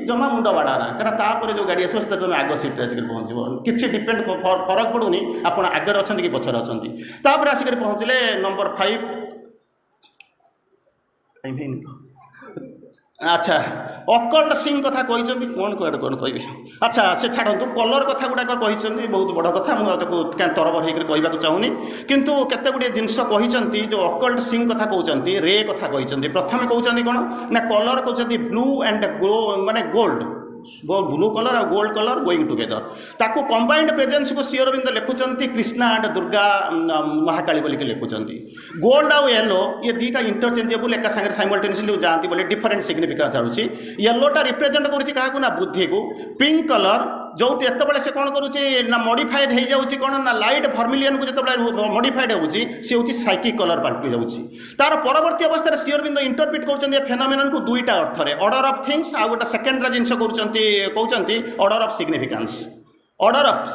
जमा मुंड बाड़ाना कारण जो गाड़ी आसो से तुम आग सीट्रे आसिक पहुँचो किसी डिपेंड फरक पड़ूनी आप आगे अच्छा कि पछरे अच्छा आसिक पहुँचले नंबर 5 अच्छा अकल्ट सिंह कथा कहते कौन कौन कौन कह अच्छा से छाड़ू कलर कथा गुड़ाक कहते बहुत बड़ कथा मुझे तरबर होकर कहवाक चाहूनी किंतु केते गुड़े जिनस कहते जो अकल्ट सिंह कथा कहते रे कथा कहते प्रथम कहते कौन ना कलर कहते ब्लू एंड माने गोल्ड ब्लू कलर और गोल्ड कलर गोइंग टुगेदर ताको कंबाइंड प्रेजेंस को श्री अरविंद लिखुंट कृष्णा एंड दुर्गा महाकाली बोलिक लिखुंट गोल्ड आउ येलो ये दुईटा इंटरचेंजेबल एक सागर साइमल्टेनियसली जाती बोले डिफरेंट सिग्निफिकेंस आछी येलोटा रिप्रेजेंट करुच्ची क्या ना बुद्धि को पिंक कलर जो एत से कौन करुच्चे ना मॉडिफाइड हो जाऊँगी कौन ना लाइट फर्मिलियन को जो मॉडिफाइड होची सी हूँ साइकिक कलर पाल्टी जाऊँगी तार परवर्ती अवस्था श्री अरविंद इंटरप्रिट कर फेनोमेनन को दुईटा अर्थ में ऑर्डर ऑफ थिंग्स आ गोटे सेकेंड जिनस कहते order of significance order of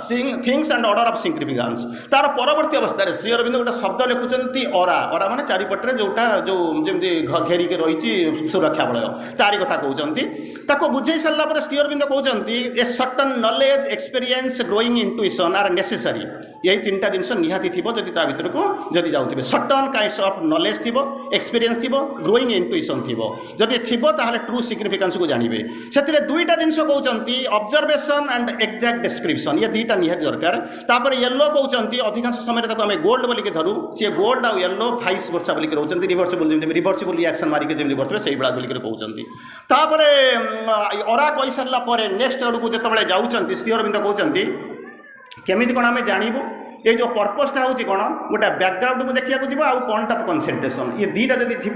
things and order of significance तार परवर्ती अवस्था श्री अरविंद गोटे शब्द लिखुंट ऑरा ऑरा माने चारिपटे जोटा जो जमी घेरिक रही सुरक्षा बलय तारी कथा कहते बुझे सारापर श्री अरविंद कहते a certain knowledge experience growing intuition are necessary यही 3टा जिनस निहाती थी जदि ता भीतर को जदि जाऊे सर्टन काइंड्स ऑफ नॉलेज थी एक्सपीरियंस थी ग्रोइंग इंट्यूशन थी जदि थी ताहले ट्रू सिग्निफिकेंस को जानवे से 2टा जिनस कहते ऑब्जर्वेशन एंड एक्जाक्ट डिस्क्रिप्शन ये 2टा निहाती दरकार तापर येलो कहते अधिकांश समय आम गोल्ड बोलिक धरू सी गोल्ड आउ येलो भाइस वर्षा बोलिक रोचंती रिवर्सिबल जमी रिवर्सिबल रिएक्शन मारिक जमी बर्तवे से भाग बोलिक कहते अरा कही सारापर नेक्स्ट आड़ को जो जाऊँच श्री अरविंद कहते केमिति कौन आम जानबू ये जो पर्पसटा हूँ कौन गोटे बैकग्राउंड को देखा जी आउ पॉइंट ऑफ कंसंट्रेशन ये 2टा जदि थी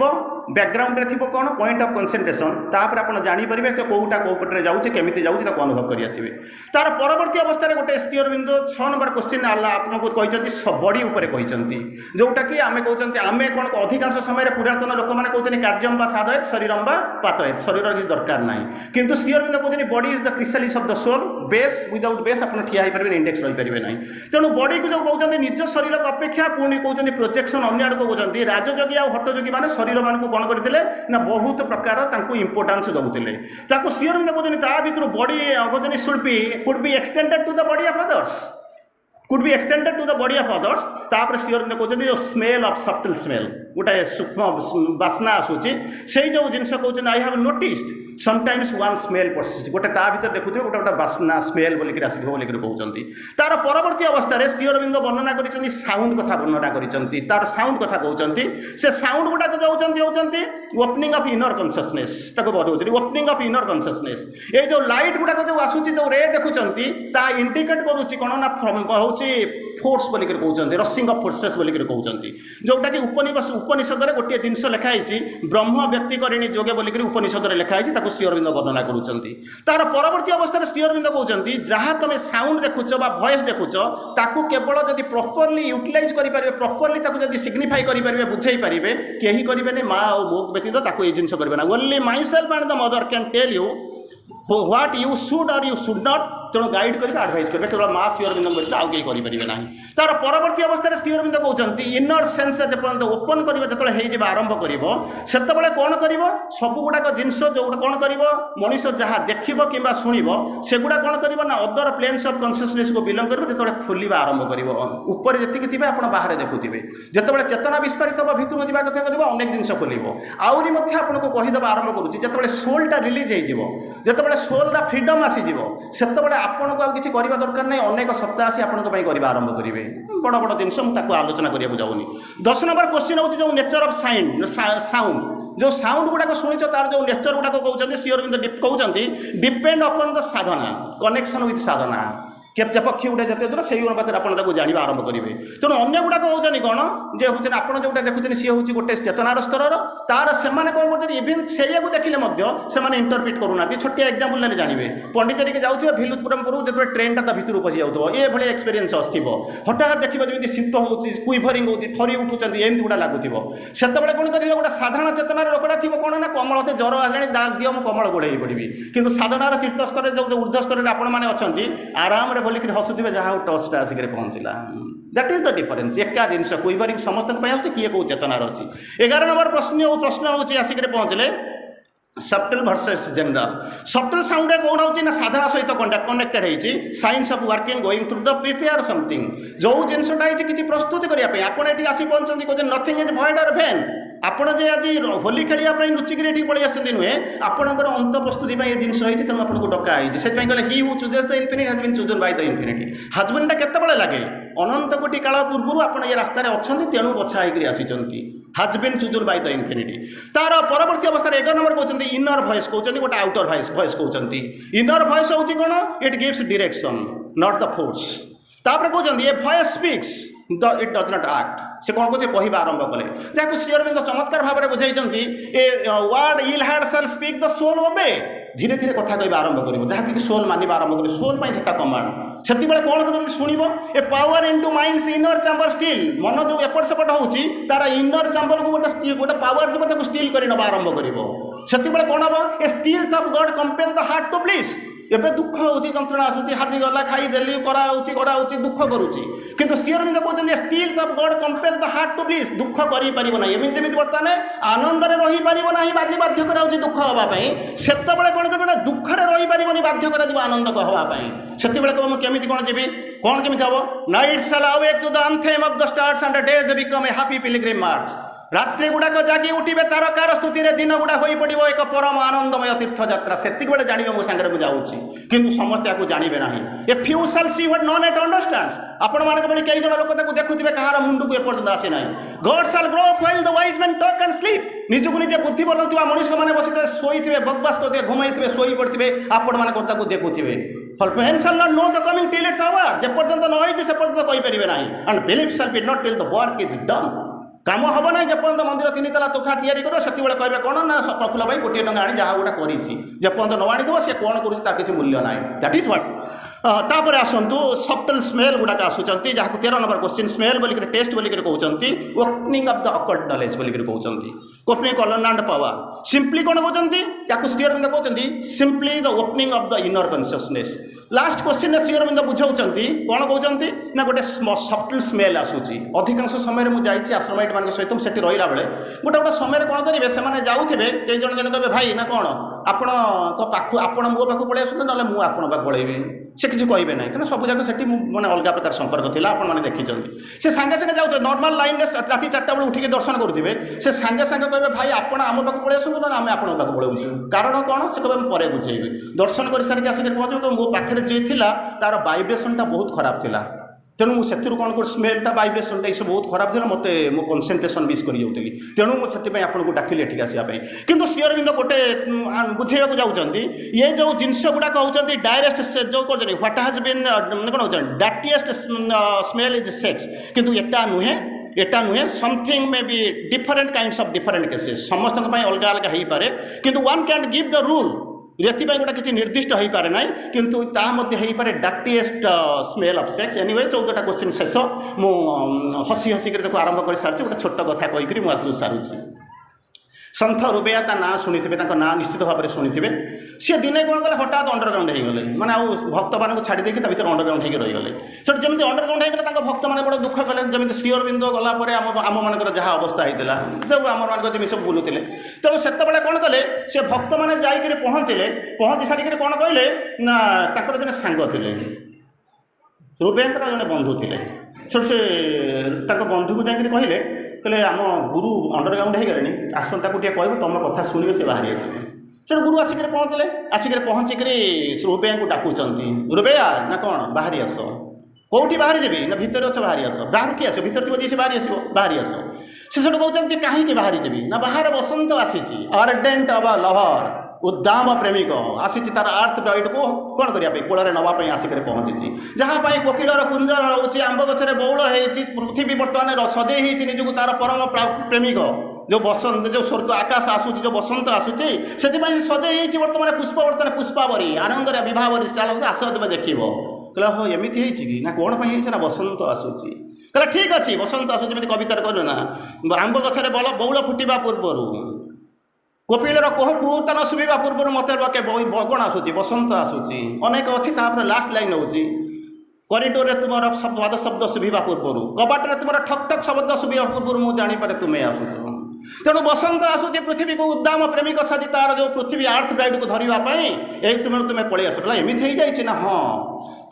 बैकग्राउंड रे थी कौन पॉइंट ऑफ कंसंट्रेशन तापर आप जानीपर तो कौटा कौ पटे जाऊँचे केमिति जाऊँचे अनुभव कर आसवे तार परवर्ती अवस्था गोटे श्री अरविंद 6 नंबर क्वेश्चन आपको कहते बड़ी उपर कहते जोटा कि आम कहते आम कौन अधिकांश समय पुरातन लोक मैंने कहते कार्यम बा साधयत शरीरम बा पातयत शरीर किसी दरकार ना किंतु श्री अरविंद कहते body is the chrysalis of the soul base without base आप ठिया पारे इंडेक्स रही पारे ना तेणु बॉडी को जो कहते निज शरीर अपेक्षा पुणी कहते प्रोजेक्शन अन्य आड़ को कहते राजयोगी आ हटयोगी मैंने शरीर मान कौन करते ना बहुत प्रकार इंपोर्टान्स दौले श्री अरविंद कहते ता भर बॉडी कहते should be could be extended to the body of others could be extended to the body of others तापर श्री अरविंद कहते जो स्मेल ऑफ सब्टल स्मेल गोटे सूक्ष्म बास्ना आसूची से जो जिनस कहते I have noticed sometimes one smell persist गोटे ता भीतर देखुए गोटे गोटे बास्ना स्मेल बोलिक आस कहते तार परवर्ती अवस्था श्री अरविंद वर्णना कर साउंड कथा वर्णना कर तार साउंड कथा कहते से साउंड गुड़ाक जाऊँचे ओपनिंग ऑफ इनर कॉन्शियसनेस बढ़ाऊँ ओपनिंग ऑफ इनर कॉन्शियसनेस ये जो लाइट गुड़ाक जो आसूची जो रे देखुंत ता इंडिकेट करुच्ची कौन ना हूँ फोर्स बोलिक कहते रसिंग ऑफ फोर्सेस बोलिक कहते जोटा कि उपनिषद में गोटे जिनस लिखाई ब्रह्म व्यक्तिकरिणी जोगे बोलिक उपनिषद में लिखाई श्री अरविंद वर्णना करुँच तार परवर्ती अवस्था श्री अरविंद कहते जहाँ तुम साउंड देखुच वॉइस देखुच ताकू केवल जब प्रॉपर्ली यूटिलाइज करेंगे प्रॉपर्ली जब सिग्निफाई करेंगे बुझे पारे कहीं करेंगे माँ और मो व्यतीत ताकू ये जिन करेंगे only myself and the Mother can tell you what you should or you should not तेणु गाइड करेंगे आडभाइज करेंगे केवल माँ श्री अरविंद बोलते आउ कहीं करेंगे ना तार परवर्ती अवस्था श्री अरविंद कहते इनर सेन्स जो ओपन कर जो आरंभ कर कौन कर सब गुड़ाक जिनस जो कौन कर मनीष जहाँ देख कि शुणव सेगुड़ा कौन कर अदर प्लेन्स ऑफ कॉन्शियसनेस को बिलोंग कर जो खोलवा आरंभ कर ऊपर जी थे आप बाहर देखुए जो चेतना विस्फारित हम भितर जावा कथा कर अनेक जिन खोल आहरी आपको कहीदेवा आरंभ करुच्ची जो सोलटा रिलीज हो सोलटा फ्रीडम आसीज से ଆପଣଙ୍କୁ ଆଉ କିଛି କରିବା ଦରକାର ନାହିଁ, ଅନେକ ସପ୍ତାହ ଆସି ଆପଣଙ୍କ ପାଇଁ କରିବା ଆରମ୍ଭ କରିବେ ବଡ଼ ବଡ଼ ଜିନିଷ। ମୁଁ ତାକୁ ଆଲୋଚନା କରିବାକୁ ଯାଉନି। 10 ନମ୍ବର କ୍ୱେଶ୍ଚିନ୍ ହେଉଛି ଯେଉଁ ନେଚର ଅଫ୍ ସାଉଣ୍ଡ, ଯେଉଁ ସାଉଣ୍ଡ ଗୁଡ଼ାକ ଶୁଣିଛ ତାର ଯେଉଁ ନେଚର ଗୁଡ଼ାକ କହୁଛନ୍ତି ଶ୍ରୀ ଅରବିନ୍ଦ କହୁଛନ୍ତି depend upon the sadhana, connection with sadhana. ପକ୍ଷୀ ଗୁଟେ ଯେତେ ଦୂର ସେଇ ଅନୁପାତରେ ଆପଣ ତାକୁ ଜାଣିବା ଆରମ୍ଭ କରିବେ। ତେଣୁ ଅନ୍ୟ ଗୁଡ଼ାକ ହେଉଛନ୍ତି କ'ଣ ଯେ ହେଉଛନ୍ତି ଆପଣ ଯେଉଁଟା ଦେଖୁଛନ୍ତି ସିଏ ହେଉଛି ଗୋଟେ ଚେତନାର ସ୍ତରର, ତାର ସେମାନେ କ'ଣ କରୁଛନ୍ତି ଇଭିନ୍ ସେଇଆକୁ ଦେଖିଲେ ମଧ୍ୟ ସେମାନେ ଇଣ୍ଟରପ୍ରିଟ୍ କରୁନାହାନ୍ତି। ଛୋଟିଆ ଏକ୍ଜାମ୍ପଲ୍ ନେଲେ ଜାଣିବେ, ପଣ୍ଡିଚେରୀକି ଯାଉଥିବେ ଭିଲୁପୁରମପୁର ଯେତେବେଳେ ଟ୍ରେନ୍ଟା ତା ଭିତରୁ ପଶି ଯାଉଥିବ ଏଭଳି ଏକ୍ସପିରିଏନ୍ସ ଆସିଥିବ। ହଠାତ୍ ଦେଖିବ ଯେମିତି ଶୀତ ହେଉଛି, କୁଇଭରିଂ ହେଉଛି, ଥରି ଉଠୁଛନ୍ତି, ଏମିତି ଗୁଡ଼ା ଲାଗୁଥିବ। ସେତେବେଳେ କ'ଣ କରିବେ, ଗୋଟେ ସାଧାରଣ ଚେତନାର ଲୋକଟା ଥିବ କ'ଣ ନା କମଳ ମୋତେ ଜ୍ୱର ଆସିଲାଣି ଦିଅ ମୁଁ କମଳ ଗୋଡ଼େଇ ପଡ଼ିବି। କିନ୍ତୁ ସାଧନାର ତୀର୍ଥସ୍ତରରେ ଯେଉଁ ଉର୍ଦ୍ଧ୍ୱ ସ୍ତରରେ ଆପଣମାନେ ଅଛନ୍ତି ଆରାମରେ ବୋଲିକି ହସୁଥିବେ ଯାହା ହଉ ଟଚ୍ଟା ଆସିକି ପହଞ୍ଚିଲା। That is the difference. ଏକା ଜିନିଷ କୁଇଭରିଂ ସମସ୍ତଙ୍କ ପାଇଁ ହେଉଛି, କିଏ କେଉଁ ଚେତନାର ଅଛି। 11 ନମ୍ବର ପ୍ରଶ୍ନ ହେଉଛି ଆସିକି ପହଞ୍ଚିଲେ ସବଟଲ୍ ଭର୍ସେସ୍ ଜେନେରାଲ। ସବଟଲ୍ ସାଉଣ୍ଡରେ କ'ଣ ହେଉଛି ନା ସାଧନା ସହିତ କନେକ୍ଟେଡ୍ ହେଇଛି। Science of working going through the prepare something, ଯେଉଁ ଜିନିଷଟା ହେଇଛି କିଛି ପ୍ରସ୍ତୁତି କରିବା ପାଇଁ ଆପଣ ଏଠି ଆସି ପହଞ୍ଚନ୍ତି କହୁଛନ୍ତି nothing is void or vain. ଆପଣ ଯେ ଆଜି ହୋଲି ଖେଳିବା ପାଇଁ ଲୁଚିକିରି ଏଠି ପଳେଇ ଆସିଛନ୍ତି ନୁହେଁ, ଆପଣଙ୍କର ଅନ୍ତ ପ୍ରସ୍ତୁତି ପାଇଁ ଏ ଜିନିଷ ହେଇଛି, ତେଣୁ ଆପଣଙ୍କୁ ଡକା ହେଇଛି। ସେଥିପାଇଁ କହିଲେ he who chooses the infinity has been chosen by the infinity. ହଜବେଣ୍ଡଟା କେତେବେଳେ ଲାଗେ, ଅନନ୍ତ କୋଟି କାଳ ପୂର୍ବରୁ ଆପଣ ଏ ରାସ୍ତାରେ ଅଛନ୍ତି, ତେଣୁ ବଛା ହେଇକରି ଆସିଛନ୍ତି। Has been chosen by the infinity. ତାର ପରବର୍ତ୍ତୀ ଅବସ୍ଥାରେ 11 ନମ୍ବର କହୁଛନ୍ତି ଇନର ଭଏସ୍ କହୁଛନ୍ତି, ଗୋଟେ ଆଉଟର ଭଏସ୍ କହୁଛନ୍ତି। ଇନର ଭଏସ୍ ହେଉଛି କ'ଣ, it gives direction not the force. ତାପରେ କହୁଛନ୍ତି a voice speaks it does not act. ସେ କ'ଣ କହୁছে କହିବା ଆରମ୍ଭ କଲେ, ଯାହାକୁ ଶ୍ରୀ ଅରବିନ୍ଦ ଚମତ୍କାର ଭାବରେ ବୁଝାଇଛନ୍ତି a word ill had shall speak the soul obey. ଧୀରେ ଧୀରେ କଥା କହିବା ଆରମ୍ଭ କରିବ, ଯାହାକି ସୋଲ୍ ମାନିବା ଆରମ୍ଭ କରିବ, ସୋଲ୍ ପାଇଁ ସେଟା କମାଣ୍ଡ। ସେତେବେଳେ କ'ଣ କରିବ ଯଦି ଶୁଣିବ a power into mind's inner chamber steal, ମନ ଯେଉଁ ଏପଟ ସେପଟ ହେଉଛି ତାର ଇନର ଚାମ୍ବରକୁ ଗୋଟେ ପାୱାର ଯିବ ତାକୁ ଷ୍ଟିଲ୍ କରି ନେବା ଆରମ୍ଭ କରିବ। ସେତେବେଳେ କ'ଣ ହେବ, a still of God compel the heart to please. ଏବେ ଦୁଃଖ ହେଉଛି, ଯନ୍ତ୍ରଣା ଆସୁଛି, ହାଜିଗଲା, ଖାଇଦେଲି, କରାହେଉଛି, ଦୁଃଖ କରୁଛି। କିନ୍ତୁ ଶ୍ରୀ ଅରବିନ୍ଦ କହୁଛନ୍ତି still of God compel the heart to please. ଦୁଃଖ କରିପାରିବ ନାହିଁ, ଏମିତି ଯେମିତି ବର୍ତ୍ତମାନ ଆନନ୍ଦରେ ରହିପାରିବ ନାହିଁ, ବାଧ୍ୟ କରାଯାଉଛି ଦୁଃଖ ହେବା ପାଇଁ। ସେତେବେଳେ କ'ଣ କରିବ ନା ଦୁଃଖରେ ରହିପାରିବନି, ବାଧ୍ୟ କରାଯିବ ଆନନ୍ଦ ହେବା ପାଇଁ। ସେତେବେଳେ କହିବ ମୁଁ କେମିତି କ'ଣ ଯିବି, କ'ଣ କେମିତି ହେବ, night shall awake to the anthem of the stars and days become a happy pilgrim march. ରାତ୍ରି ଗୁଡ଼ାକ ଜାଗି ଉଠିବେ ତାରକାର ସ୍ତୁତିରେ, ଦିନ ଗୁଡ଼ା ହୋଇପଡ଼ିବ ଏକ ପରମ ଆନନ୍ଦମୟ ତୀର୍ଥଯାତ୍ରା। ସେତିକିବେଳେ ଜାଣିବେ ମୋ ସାଙ୍ଗରେ ମୁଁ ଯାଉଛି, କିନ୍ତୁ ସମସ୍ତେ ଆକୁ ଜାଣିବେ ନାହିଁ। A few shall see what none yet understands. ଆପଣମାନଙ୍କ ଭଳି କେଇ ଜଣ ଲୋକ ତାକୁ ଦେଖୁଥିବେ, କାହାର ମୁଣ୍ଡକୁ ଏପର୍ଯ୍ୟନ୍ତ ଆସି ନାହିଁ। God shall grow up while the wise men talk and sleep. ନିଜକୁ ନିଜେ ବୁଦ୍ଧି ବନଉଥିବା ମଣିଷମାନେ ବସିଥିବେ, ଶୋଇଥିବେ, ବକବାସ କରୁଥିବେ, ଘୁମାଇଥିବେ, ଶୋଇ ପଡ଼ିଥିବେ, ଆପଣମାନେ ତାକୁ ଦେଖୁଥିବେ। Men shall not know the coming till its hour. ଯେ ପର୍ଯ୍ୟନ୍ତ ନ ହେଇଛି ସେ ପର୍ଯ୍ୟନ୍ତ କହିପାରିବେ ନାହିଁ। And belief shall be not till the work is done. କାମ ହେବ ନାହିଁ ଯେପର୍ଯ୍ୟନ୍ତ ମନ୍ଦିର 3 ତାଲା ତୋଠା ତିଆରି କରିବ, ସେତେବେଳେ କହିବେ କ'ଣ ନା ପ୍ରଫୁଲ୍ଲ ଭାଇ 1 ଟଙ୍କା ଆଣି ଯାହା ଗୋଟେ କରିଛି। ଯେପର୍ଯ୍ୟନ୍ତ ନ ଆଣିଥିବ ସେ କ'ଣ କରୁଛି ତାର କିଛି ମୂଲ୍ୟ ନାହିଁ। That is what. ତାପରେ ଆସନ୍ତୁ ସବଟଲ୍ ସ୍ମେଲ୍ ଗୁଡ଼ାକ ଆସୁଛନ୍ତି, ଯାହାକୁ 13 ନମ୍ବର କ୍ୱେଶ୍ଚିନ୍ ସ୍ମେଲ୍ ବୋଲିକରି ଟେଷ୍ଟ ବୋଲିକରି କହୁଛନ୍ତି, opening of the occult knowledge ବୋଲିକରି କହୁଛନ୍ତି। Opening colon and power. Simply କ'ଣ କହୁଛନ୍ତି, ତାକୁ ଶ୍ରୀ ଅରବିନ୍ଦ କହୁଛନ୍ତି simply the opening of the inner consciousness. Last କ୍ୱେଶ୍ଚିନ୍ରେ ଶ୍ରୀ ଅରବିନ୍ଦ ବୁଝାଉଛନ୍ତି କ'ଣ କହୁଛନ୍ତି ନା ଗୋଟେ ସବଟଲ୍ ସ୍ମେଲ୍ ଆସୁଛି। ଅଧିକାଂଶ ସମୟରେ ମୁଁ ଯାଇଛି ଆଶ୍ରମାଇଟ୍ମାନଙ୍କ ସହିତ, ମୁଁ ସେଠି ରହିଲା ବେଳେ ଗୋଟେ ସମୟରେ କ'ଣ କରିବେ, ସେମାନେ ଯାଉଥିବେ, କେଇ ଜଣ କହିବେ ଭାଇ ନା କ'ଣ ଆପଣଙ୍କ ପାଖକୁ, ଆପଣ ମୋ ପାଖକୁ ପଳେଇ ଆସୁଛନ୍ତି, ନହେଲେ ମୁଁ ଆପଣଙ୍କ ପାଖକୁ ପଳେଇବି। ସେ କିଛି କହିବେ ନାହିଁ, କାରଣ ସବୁ ଯାକ ସେଠି ମାନେ ଅଲଗା ପ୍ରକାର ସମ୍ପର୍କ ଥିଲା, ଆପଣମାନେ ଦେଖିଛନ୍ତି। ସେ ସାଙ୍ଗେ ସାଙ୍ଗେ ଯାଉଥିବେ, ନର୍ମାଲ ଲାଇନ୍ରେ ରାତି 4ଟା ବେଳେ ଉଠିକି ଦର୍ଶନ କରୁଥିବେ, ସେ ସାଙ୍ଗେ ସାଙ୍ଗେ କହିବେ ଭାଇ ଆପଣ ଆମ ପାଖକୁ ପଳେଇ ଆସନ୍ତୁ, ନହେଲେ ଆମେ ଆପଣଙ୍କ ପାଖକୁ ପଳେଇଛୁ। କାରଣ କ'ଣ, ସେ କହିବେ ମୁଁ ପରେ ବୁଝେଇବି। ଦର୍ଶନ କରିସାରିକି ଆସିକି ପହଞ୍ଚିବେ, ମୋ ପାଖରେ ଯିଏ ଥିଲା ତାର ଭାଇବ୍ରେସନଟା ବହୁତ ଖରାପ ଥିଲା, ତେଣୁ ମୁଁ ସେଥିରୁ କ'ଣ କରୁ ସ୍ମେଲ୍ଟା ଭାଇବ୍ରେସନଟା ଏସବୁ ବହୁତ ଖରାପ ଥିଲା, ମୋତେ ମୋ କନସେନ୍ଟ୍ରେସନ୍ ମିସ୍ କରିଯାଉଥିଲି, ତେଣୁ ମୁଁ ସେଥିପାଇଁ ଆପଣଙ୍କୁ ଡାକିଲି ଏଠିକି ଆସିବା ପାଇଁ। କିନ୍ତୁ ଶ୍ରୀ ଅରବିନ୍ଦ ଗୋଟେ ବୁଝେଇବାକୁ ଯାଉଛନ୍ତି, ଇଏ ଯେଉଁ ଜିନିଷ ଗୁଡ଼ାକ ହେଉଛନ୍ତି ଡାଇରେକ୍ଟ ଯେଉଁ କହୁଛନ୍ତି ହ୍ୱାଟ୍ ହାଜ୍ ବିନ୍ କ'ଣ ହେଉଛନ୍ତି ଡାର୍ଟିଏଷ୍ଟ ସ୍ମେଲ୍ ଇଜ୍ ସେକ୍ସ, କିନ୍ତୁ ଏଟା ନୁହେଁ something May B different kinds of different cases. ସମସ୍ତଙ୍କ ପାଇଁ ଅଲଗା ଅଲଗା ହେଇପାରେ, କିନ୍ତୁ one can give the rule. ଏଥିପାଇଁ ଗୋଟେ କିଛି ନିର୍ଦ୍ଦିଷ୍ଟ ହେଇପାରେ ନାହିଁ, କିନ୍ତୁ ତାହା ମଧ୍ୟ ହେଇପାରେ dirtiest smell of sex. Anyway 14ଟା କ୍ୱେଶ୍ଚିନ୍ ଶେଷ। ମୁଁ ହସି ହସିକରି ତାକୁ ଆରମ୍ଭ କରିସାରିଛି, ଗୋଟେ ଛୋଟ କଥା କହିକରି ମୁଁ ଆଗକୁ ସାରୁଛି। ସନ୍ଥ ରୁବେୟା ତା ନାଁ ଶୁଣିଥିବେ, ତାଙ୍କ ନାଁ ନିଶ୍ଚିତ ଭାବରେ ଶୁଣିଥିବେ। ସିଏ ଦିନେ କ'ଣ କଲେ, ହଠାତ୍ ଅଣ୍ଡରଗ୍ରାଉଣ୍ଡ ହେଇଗଲେ, ମାନେ ଆଉ ଭକ୍ତମାନଙ୍କୁ ଛାଡ଼ି ଦେଇକି ତା ଭିତରେ ଅଣ୍ଡରଗ୍ରାଉଣ୍ଡ ହେଇକି ରହିଗଲେ। ସେଠି ଯେମିତି ଅଣ୍ଡରଗ୍ରାଉଣ୍ଡ ହେଇଗଲେ ତାଙ୍କ ଭକ୍ତମାନେ ବଡ଼ ଦୁଃଖ କଲେ, ଯେମିତି ଶ୍ରୀ ଅରବିନ୍ଦ ଗଲା ପରେ ଆମମାନଙ୍କର ଯାହା ଅବସ୍ଥା ହେଇଥିଲା, ସବୁ ଆମମାନଙ୍କ ଯେମିତି ସବୁ ବୁଲୁଥିଲେ। ତେଣୁ ସେତେବେଳେ କ'ଣ କଲେ, ସେ ଭକ୍ତମାନେ ଯାଇକରି ପହଞ୍ଚି ସାରିକରି କ'ଣ କହିଲେ ନା ତାଙ୍କର ଜଣେ ସାଙ୍ଗ ଥିଲେ, ରୁବେୟାଙ୍କର ଜଣେ ବନ୍ଧୁ ଥିଲେ। ସେଠୁ ସେ ତାଙ୍କ ବନ୍ଧୁକୁ ଯାଇକରି କହିଲେ ଆମ ଗୁରୁ ଅଣ୍ଡରଗ୍ରାଉଣ୍ଡ ହେଇଗଲେଣି, ଆସନ୍ତୁ ତାକୁ ଟିକେ କହିବୁ, ତମ କଥା ଶୁଣିବେ, ସେ ବାହାରି ଆସିବେ। ସେଠୁ ଗୁରୁ ଆସିକରି ପହଞ୍ଚିଲେ। ଆସିକରି ପହଞ୍ଚିକରି ରୁପେୟାଙ୍କୁ ଡାକୁଛନ୍ତି, ରୁପେୟା ନା କ'ଣ ବାହାରି ଆସ। କେଉଁଠି ବାହାରି ଯିବି ନା ଭିତରେ ଅଛ ବାହାରି ଆସ। ବାହାରୁ କିଏ ଆସିବ? ଭିତରେ ଥିବ ଯିଏ ସେ ବାହାରି ଆସିବ, ବାହାରି ଆସ। ସେ ସେଠୁ କହୁଛନ୍ତି କାହିଁକି ବାହାରି ଯିବି ନା ବାହାରେ ବସନ୍ତ ଆସିଛି, ଆର୍ଡେଣ୍ଟ ଅବ ଲଭର, ଉଦ୍ଦାମ ପ୍ରେମିକ ଆସିଛି ତାର ଆର୍ଥ ବ୍ରାଇଡକୁ କ'ଣ କରିବା ପାଇଁ କୋଳରେ ନେବା ପାଇଁ ଆସିକରି ପହଞ୍ଚିଛି। ଯାହା ପାଇଁ କୋକିଳର କୁଞ୍ଜର ହେଉଛି, ଆମ୍ବ ଗଛରେ ବଉଳ ହେଇଛି, ପୃଥିବୀ ବର୍ତ୍ତମାନ ସଜେଇ ହେଇଛି ନିଜକୁ ତାର ପରମ ପ୍ରେମିକ। ଯେଉଁ ବସନ୍ତ ଯେଉଁ ସ୍ୱର୍ଗ ଆକାଶ ଆସୁଛି, ଯେଉଁ ବସନ୍ତ ଆସୁଛି, ସେଥିପାଇଁ ସେ ସଜେଇ ହେଇଛି ବର୍ତ୍ତମାନ ପୁଷ୍ପ, ବର୍ତ୍ତମାନ ପୁଷ୍ପାବରୀ ଆନନ୍ଦରେ ବିଭାବରୀ ଚାଲ ଆସ ତୁମେ ଦେଖିବ। କହିଲା ହଁ ଏମିତି ହେଇଛି କି ନା କ'ଣ ପାଇଁ ହେଇଛି ନା ବସନ୍ତ ଆସୁଛି। କହିଲା ଠିକ୍ ଅଛି ବସନ୍ତ ଆସୁଛି, ଯେମିତି କବିତାରେ କହିଲେ ନା ଆମ୍ବ ଗଛରେ ବଉଳ ଫୁଟିବା ପୂର୍ବରୁ, କୋକିଳର କୁହୁତାନ ଶୁଭିବା ପୂର୍ବରୁ ମୋତେ କ'ଣ ଆସୁଛି ବସନ୍ତ ଆସୁଛି। ଅନେକ ଅଛି, ତାପରେ ଲାଷ୍ଟ ଲାଇନ୍ ହେଉଛି କରିଡୋରରେ ତୁମର ପାଦ ଶବ୍ଦ ଶୁଭିବା ପୂର୍ବରୁ, କବାଟରେ ତୁମର ଠକ୍ ଠକ୍ ଶବ୍ଦ ଶୁଭିବା ପୂର୍ବରୁ ମୁଁ ଜାଣିପାରେ ତୁମେ ଆସୁଛ। ତେଣୁ ବସନ୍ତ ଆସୁଛି ପୃଥିବୀକୁ ଉଦ୍ଦାମ ପ୍ରେମିକ ସାଜି ତାର ଯେଉଁ ପୃଥିବୀ ଆର୍ଥ ବ୍ରାଇଡକୁ ଧରିବା ପାଇଁ, ଏଇ ତୁମେ ପଳେଇ ଆସ। କହିଲା ଏମିତି ହେଇଯାଇଛି ନା ହଁ,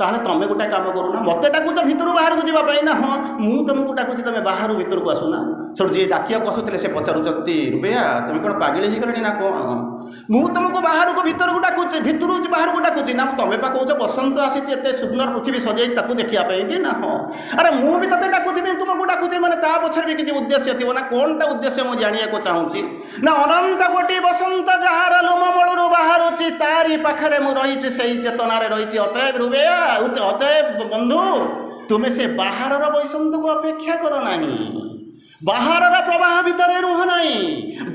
ତାହେଲେ ତମେ ଗୋଟେ କାମ କରୁନା, ମୋତେ ଡାକୁଛ ଭିତରୁ ବାହାରକୁ ଯିବା ପାଇଁ ନା ହଁ ମୁଁ ତୁମକୁ ଡାକୁଛି ତମେ ବାହାରୁ ଭିତରକୁ ଆସୁନା। ସେଠୁ ଯିଏ ଡାକିବାକୁ ଆସୁଥିଲେ ସେ ପଚାରୁଛନ୍ତି ରୁପେୟା ତୁମେ କ'ଣ ପାଗଳି ହେଇଗଲାଣି ନା କ'ଣ? ମୁଁ ତୁମକୁ ବାହାରକୁ ଭିତରକୁ ଡାକୁଛି, ଭିତରୁ ବାହାରକୁ ଡାକୁଛି ନା ତମେ ପା କହୁଛ ବସନ୍ତ ଆସିଛି ଏତେ ସୁନ୍ଦର ପୃଥିବୀ ସଜେଇଛି ତାକୁ ଦେଖିବା ପାଇଁ କି ନା ହଁ। ଆରେ ମୁଁ ବି ତତେ ଡାକୁଥିବି, ତୁମକୁ ଡାକୁଛି ମାନେ ତା ପଛରେ ବି କିଛି ଉଦ୍ଦେଶ୍ୟ ଥିବ ନା। କ'ଣ ଉଦ୍ଦେଶ୍ୟ ମୁଁ ଜାଣିବାକୁ ଚାହୁଁଛି ନା ଅନନ୍ତ କୋଟି ବସନ୍ତ ଯାହାର ଲୋମ ମୂଳରୁ ବାହାରୁଛି ତାରି ପାଖରେ ମୁଁ ରହିଛି, ସେଇ ଚେତନାରେ ରହିଛି। ଅତଏବ ରୁପେୟା, ଅତଏବ ବନ୍ଧୁ ତୁମେ ସେ ବାହାରର ବସନ୍ତକୁ ଅପେକ୍ଷା କର ନାହିଁ, ବାହାରର ପ୍ରବାହ ଭିତରେ ରୁହ ନାହିଁ,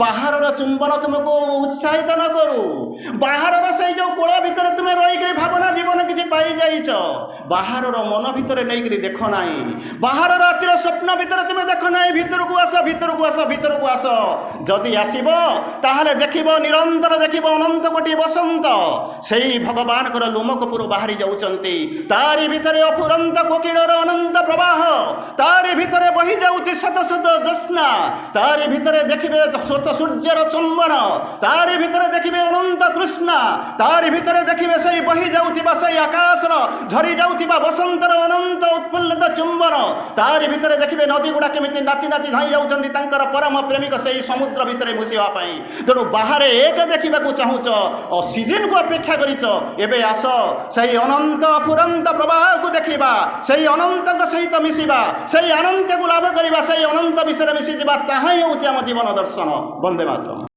ବାହାରର ଚୁମ୍ବନ ତୁମକୁ ଉତ୍ସାହିତ ନ କରୁ, ବାହାରର ସେଇ ଯେଉଁ କୋଳ ଭିତରେ ତୁମେ ରହିକରି ଭାବନା ଜୀବନ କିଛି ପାଇଯାଇଛ, ବାହାରର ମନ ଭିତରେ ନେଇକରି ଦେଖ ନାହିଁ, ବାହାର ରାତିର ସ୍ୱପ୍ନ ଭିତରେ ତୁମେ ଦେଖ ନାହିଁ। ଭିତରକୁ ଆସ, ଭିତରକୁ ଆସ, ଭିତରକୁ ଆସ। ଯଦି ଆସିବ ତାହେଲେ ଦେଖିବ, ନିରନ୍ତର ଦେଖିବ ଅନନ୍ତ କୋଟି ବସନ୍ତ ସେଇ ଭଗବାନଙ୍କର ଲୋମକୂପରୁ ବାହାରି ଯାଉଛନ୍ତି। ତାରି ଭିତରେ ଅଫୁରନ୍ତ କୋକିଳର ଅନନ୍ତ ପ୍ରବାହ, ତାରି ଭିତରେ ବହି ଯାଉଛି ଶତ ଶତ ଜ୍ୟୋତ୍ସ୍ନା, ତାରି ଭିତରେ ଦେଖିବେ ସ୍ୱତ ସୂର୍ଯ୍ୟର ଚୁମ୍ବନ, ତାରି ଭିତରେ ଦେଖିବେ ଅନନ୍ତ ତୃଷ୍ଣା, ତାରି ଭିତରେ ଦେଖିବେ ସେଇ ବହି ଯାଉଥିବା ସେଇ ଆକାଶର ଝରି ଯାଉଥିବା ବସନ୍ତର ଅନନ୍ତ ଉତ୍ଫୁଲ୍ଲିତ ଚୁମ୍ବନ, ତାରି ଭିତରେ ଦେଖିବେ ନଦୀ ଗୁଡ଼ା କେମିତି ନାଚି ନାଚି ଧାଇଁ ଯାଉଛନ୍ତି ତାଙ୍କର ପରମ ପ୍ରେମିକ ସେଇ ସମୁଦ୍ର ଭିତରେ ମିଶିବା ପାଇଁ। ତେଣୁ ବାହାରେ ଏକ ଦେଖିବାକୁ ଚାହୁଁଛ, ସିଜନକୁ ଅପେକ୍ଷା କରିଛ, ଏବେ ଆସ ସେଇ ଅନନ୍ତ ଅଫୁରନ୍ତ ପ୍ରବାହକୁ ଦେଖିବା, ସେଇ ଅନନ୍ତଙ୍କ ସହିତ ମିଶିବା, ସେଇ ଅନନ୍ତକୁ ଲାଭ କରିବା, ସେଇ ଅନନ୍ତ ବିଷୟରେ ମିଶିଯିବା। ତାହା ହିଁ ହେଉଛି ଆମ ଜୀବନ ଦର୍ଶନ। ବନ୍ଦେ ମାତରମ୍।